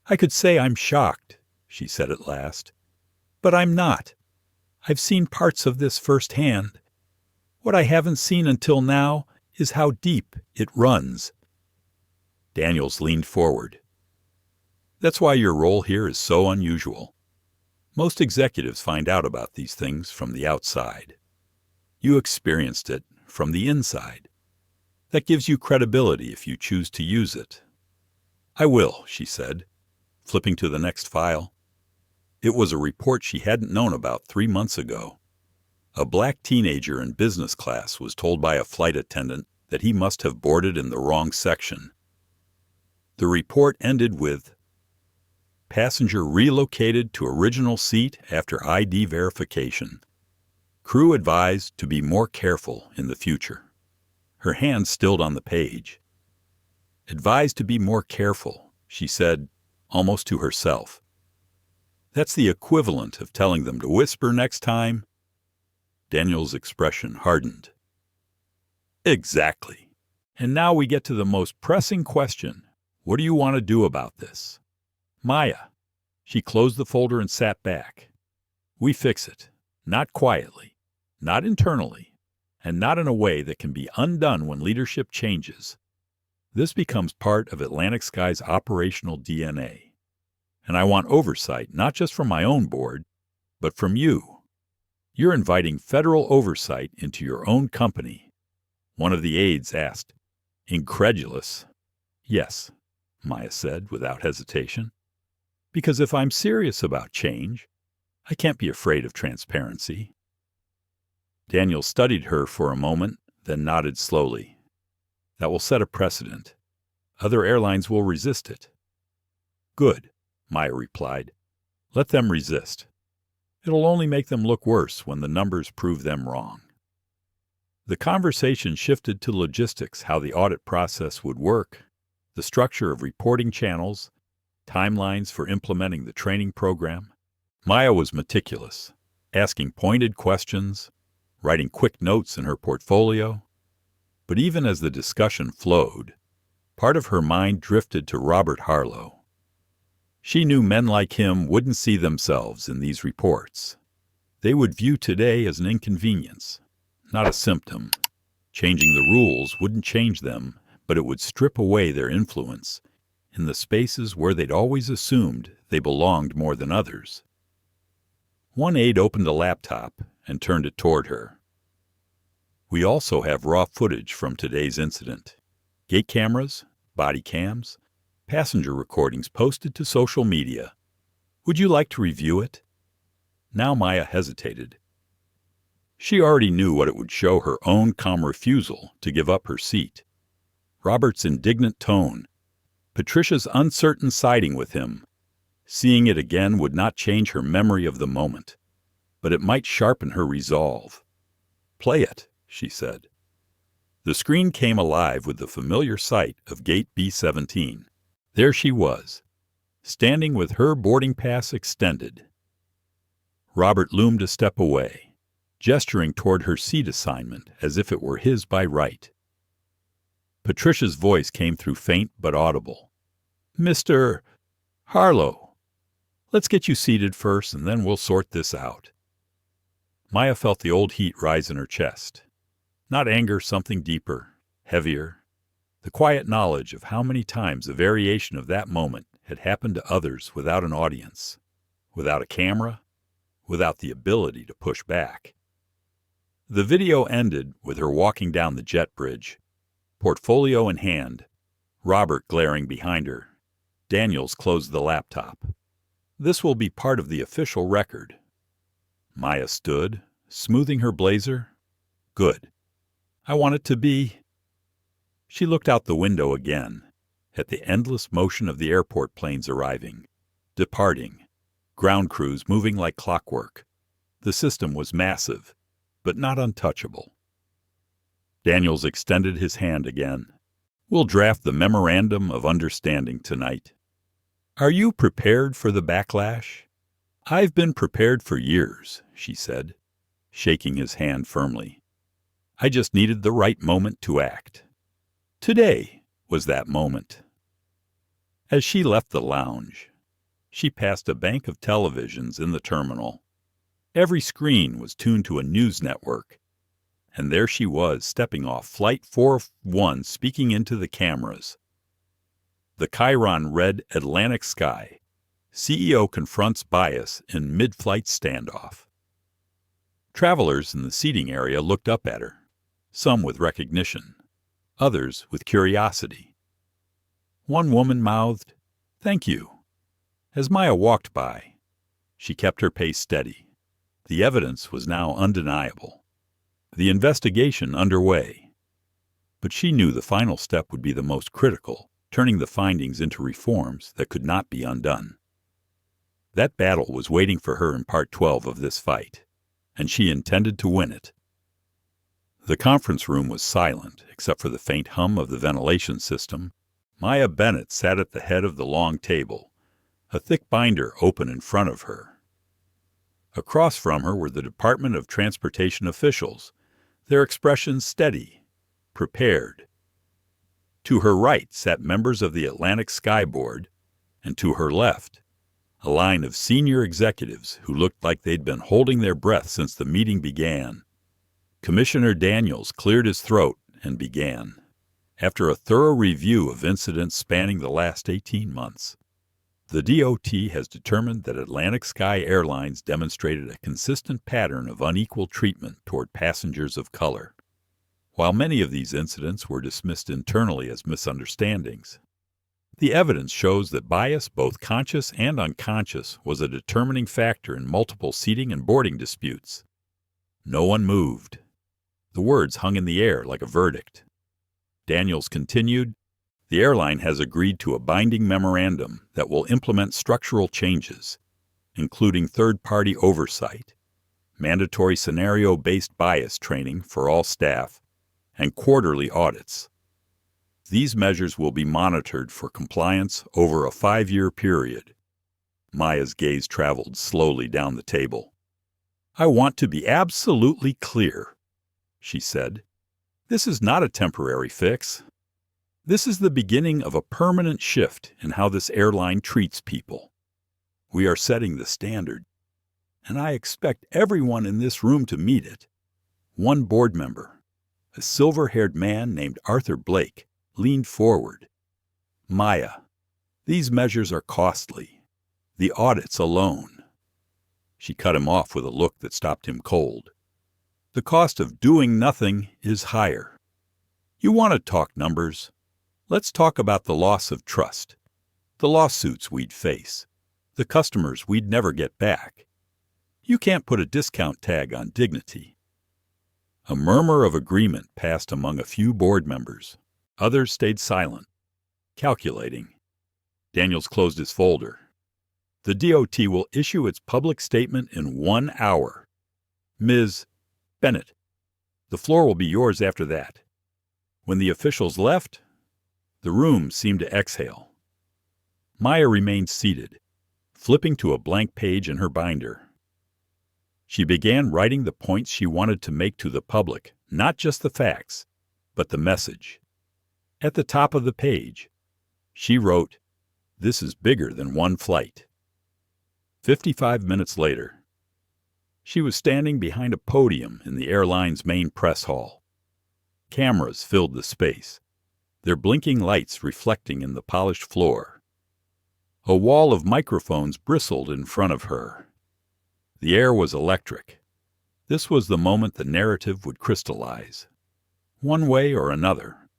"I could say I'm shocked," she said at last, "but I'm not. I've seen parts of this firsthand. What I haven't seen until now is how deep it runs." Daniels leaned forward. "That's why your role here is so unusual. Most executives find out about these things from the outside. You experienced it from the inside. That gives you credibility if you choose to use it." "I will," she said, flipping to the next file. It was a report she hadn't known about 3 months ago. A black teenager in business class was told by a flight attendant that he must have boarded in the wrong section. The report ended with, "Passenger relocated to original seat after ID verification. Crew advised to be more careful in the future." Her hand stilled on the page. "Advised to be more careful," she said, almost to herself. "That's the equivalent of telling them to whisper next time." Daniel's expression hardened. "Exactly. And now we get to the most pressing question. What do you want to do about this?" "Maya." She closed the folder and sat back. "We fix it. Not quietly. Not internally. And not in a way that can be undone when leadership changes. This becomes part of Atlantic Sky's operational DNA. And I want oversight not just from my own board, but from you. You're inviting federal oversight into your own company." One of the aides asked, incredulous. "Yes," Maya said without hesitation. "Because if I'm serious about change, I can't be afraid of transparency." Daniel studied her for a moment, then nodded slowly. "That will set a precedent. Other airlines will resist it." "Good," Maya replied. "Let them resist. It'll only make them look worse when the numbers prove them wrong." The conversation shifted to logistics, how the audit process would work, the structure of reporting channels, timelines for implementing the training program. Maya was meticulous, asking pointed questions, writing quick notes in her portfolio. But even as the discussion flowed, part of her mind drifted to Robert Harlow. She knew men like him wouldn't see themselves in these reports. They would view today as an inconvenience, not a symptom. Changing the rules wouldn't change them, but it would strip away their influence in the spaces where they'd always assumed they belonged more than others. One aide opened a laptop and turned it toward her. "We also have raw footage from today's incident. Gate cameras, body cams, passenger recordings posted to social media. Would you like to review it?" Now Maya hesitated. She already knew what it would show: her own calm refusal to give up her seat, Robert's indignant tone, Patricia's uncertain siding with him. Seeing it again would not change her memory of the moment, but it might sharpen her resolve. "Play it," she said. The screen came alive with the familiar sight of gate B-17. There she was, standing with her boarding pass extended. Robert loomed a step away, gesturing toward her seat assignment as if it were his by right. Patricia's voice came through faint but audible. "Mr. Harlow." Let's get you seated first, and then we'll sort this out. Maya felt the old heat rise in her chest. Not anger, something deeper, heavier. The quiet knowledge of how many times a variation of that moment had happened to others without an audience, without a camera, without the ability to push back. The video ended with her walking down the jet bridge, portfolio in hand, Robert glaring behind her. Daniels closed the laptop. This will be part of the official record. Maya stood, smoothing her blazer. Good. I want it to be. She looked out the window again, at the endless motion of the airport planes arriving, departing, ground crews moving like clockwork. The system was massive, but not untouchable. Daniels extended his hand again. We'll draft the memorandum of understanding tonight. Are you prepared for the backlash? I've been prepared for years, she said, shaking his hand firmly. I just needed the right moment to act. Today was that moment. As she left the lounge, she passed a bank of televisions in the terminal. Every screen was tuned to a news network, and there she was stepping off Flight 401 speaking into the cameras. The Chiron read Atlantic Sky. CEO confronts bias in mid-flight standoff. Travelers in the seating area looked up at her, some with recognition, others with curiosity. One woman mouthed, "Thank you." As Maya walked by, she kept her pace steady. The evidence was now undeniable. The investigation underway. But she knew the final step would be the most critical, turning the findings into reforms that could not be undone. That battle was waiting for her in Part 12 of this fight, and she intended to win it. The conference room was silent, except for the faint hum of the ventilation system. Maya Bennett sat at the head of the long table, a thick binder open in front of her. Across from her were the Department of Transportation officials, their expressions steady, prepared. To her right sat members of the Atlantic Sky Board, and to her left, a line of senior executives who looked like they'd been holding their breath since the meeting began. Commissioner Daniels cleared his throat and began. After a thorough review of incidents spanning the last 18 months, the DOT has determined that Atlantic Sky Airlines demonstrated a consistent pattern of unequal treatment toward passengers of color. While many of these incidents were dismissed internally as misunderstandings, the evidence shows that bias, both conscious and unconscious, was a determining factor in multiple seating and boarding disputes. No one moved. The words hung in the air like a verdict. Daniels continued, "The airline has agreed to a binding memorandum that will implement structural changes, including third-party oversight, mandatory scenario-based bias training for all staff, and quarterly audits. These measures will be monitored for compliance over a 5-year period." Maya's gaze traveled slowly down the table. "I want to be absolutely clear," she said. "This is not a temporary fix. This is the beginning of a permanent shift in how this airline treats people. We are setting the standard, and I expect everyone in this room to meet it." One board member, a silver-haired man named Arthur Blake, leaned forward. "Maya, these measures are costly. The audits alone." She cut him off with a look that stopped him cold. "The cost of doing nothing is higher. You want to talk numbers? Let's talk about the loss of trust, the lawsuits we'd face, the customers we'd never get back. You can't put a discount tag on dignity." A murmur of agreement passed among a few board members. Others stayed silent, calculating. Daniels closed his folder. "The DOT will issue its public statement in 1 hour. Ms. Bennett, the floor will be yours after that." When the officials left, the room seemed to exhale. Maya remained seated, flipping to a blank page in her binder. She began writing the points she wanted to make to the public, not just the facts, but the message. At the top of the page, she wrote, "This is bigger than one flight." 55 minutes later, she was standing behind a podium in the airline's main press hall. Cameras filled the space, their blinking lights reflecting in the polished floor. A wall of microphones bristled in front of her. The air was electric. This was the moment the narrative would crystallize, one way or another.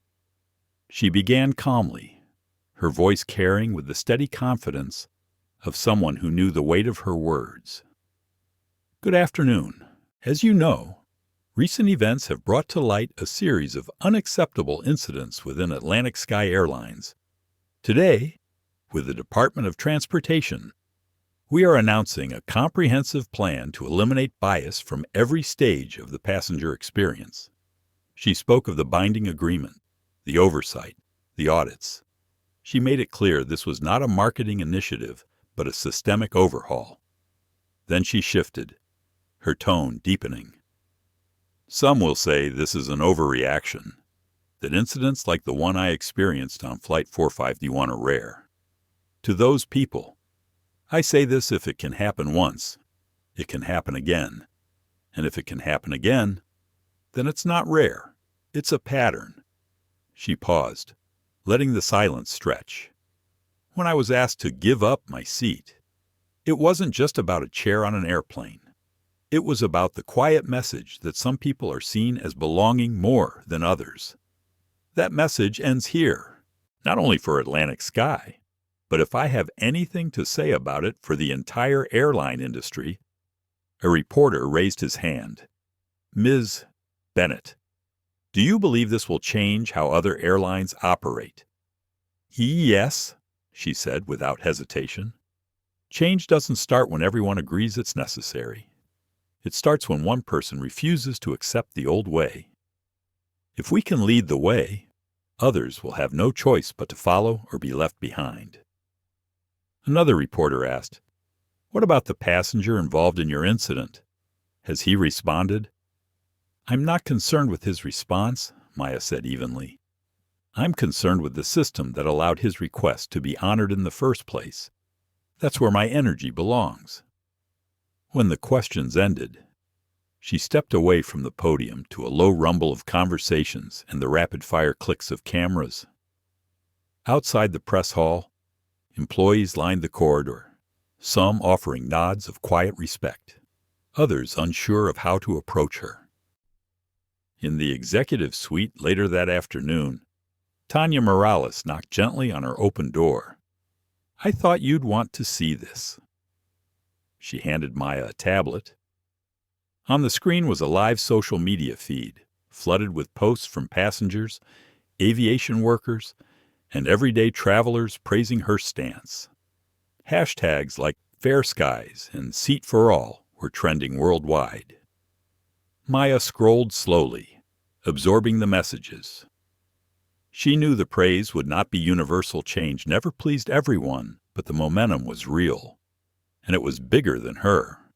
She began calmly, her voice carrying with the steady confidence of someone who knew the weight of her words. Good afternoon. As you know, recent events have brought to light a series of unacceptable incidents within Atlantic Sky Airlines. Today, with the Department of Transportation, we are announcing a comprehensive plan to eliminate bias from every stage of the passenger experience. She spoke of the binding agreement, the oversight, the audits. She made it clear this was not a marketing initiative, but a systemic overhaul. Then she shifted, her tone deepening. Some will say this is an overreaction, that incidents like the one I experienced on Flight 451 are rare. To those people, I say this: if it can happen once, it can happen again. And if it can happen again, then it's not rare. It's a pattern. She paused, letting the silence stretch. When I was asked to give up my seat, it wasn't just about a chair on an airplane. It was about the quiet message that some people are seen as belonging more than others. That message ends here, not only for Atlantic Sky, but if I have anything to say about it for the entire airline industry. A reporter raised his hand. Ms. Bennett, do you believe this will change how other airlines operate? Yes, she said without hesitation. Change doesn't start when everyone agrees it's necessary. It starts when one person refuses to accept the old way. If we can lead the way, others will have no choice but to follow or be left behind. Another reporter asked, "What about the passenger involved in your incident? Has he responded?" "I'm not concerned with his response," Maya said evenly. "I'm concerned with the system that allowed his request to be honored in the first place. That's where my energy belongs." When the questions ended, she stepped away from the podium to a low rumble of conversations and the rapid-fire clicks of cameras. Outside the press hall, employees lined the corridor, some offering nods of quiet respect, others unsure of how to approach her. In the executive suite later that afternoon, Tanya Morales knocked gently on her open door. "I thought you'd want to see this." She handed Maya a tablet. On the screen was a live social media feed, flooded with posts from passengers, aviation workers, and everyday travelers praising her stance. Hashtags like Fair Skies and Seat for All were trending worldwide. Maya scrolled slowly, absorbing the messages. She knew the praise would not be universal. Change never pleased everyone, but the momentum was real, and it was bigger than her.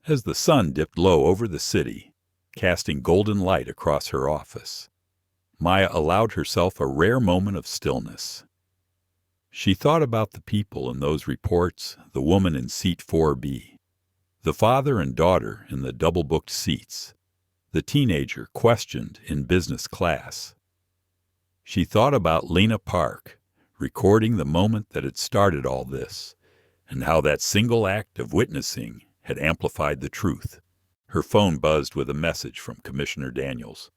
As the sun dipped low over the city, casting golden light across her office, Maya allowed herself a rare moment of stillness. She thought about the people in those reports, the woman in seat 4B, the father and daughter in the double-booked seats, the teenager questioned in business class. She thought about Lena Park, recording the moment that had started all this, and how that single act of witnessing had amplified the truth. Her phone buzzed with a message from Commissioner Daniels.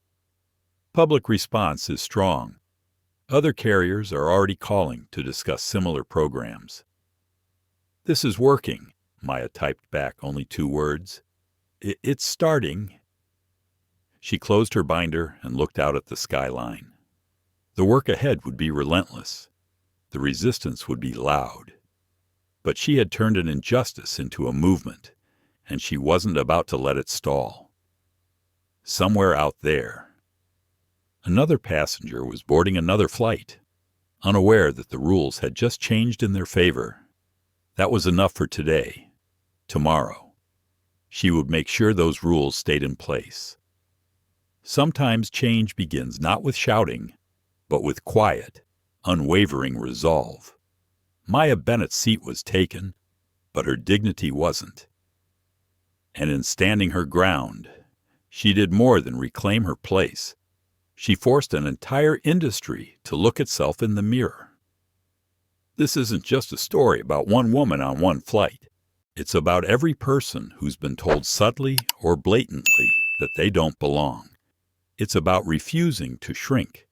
Public response is strong. Other carriers are already calling to discuss similar programs. "This is working," Maya typed back only 2 words. It's starting." She closed her binder and looked out at the skyline. The work ahead would be relentless. The resistance would be loud. But she had turned an injustice into a movement, and she wasn't about to let it stall. Somewhere out there, another passenger was boarding another flight, unaware that the rules had just changed in their favor. That was enough for today. Tomorrow, she would make sure those rules stayed in place. Sometimes change begins not with shouting, but with quiet, unwavering resolve. Maya Bennett's seat was taken, but her dignity wasn't. And in standing her ground, she did more than reclaim her place. She forced an entire industry to look itself in the mirror. This isn't just a story about one woman on one flight. It's about every person who's been told subtly or blatantly that they don't belong. It's about refusing to shrink,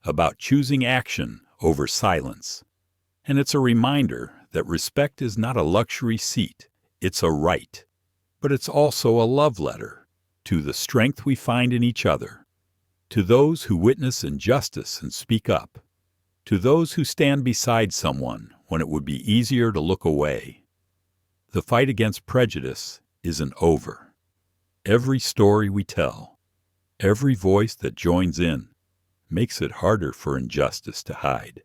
about choosing action over silence. And it's a reminder that respect is not a luxury seat, it's a right. But it's also a love letter to the strength we find in each other, to those who witness injustice and speak up, to those who stand beside someone when it would be easier to look away. The fight against prejudice isn't over. Every story we tell, every voice that joins in, makes it harder for injustice to hide.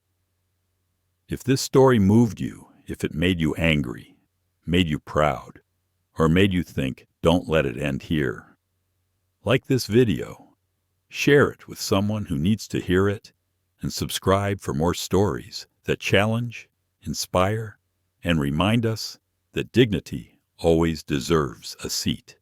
If this story moved you, if it made you angry, made you proud, or made you think, don't let it end here, like this video, share it with someone who needs to hear it, and subscribe for more stories that challenge, inspire, and remind us that dignity always deserves a seat.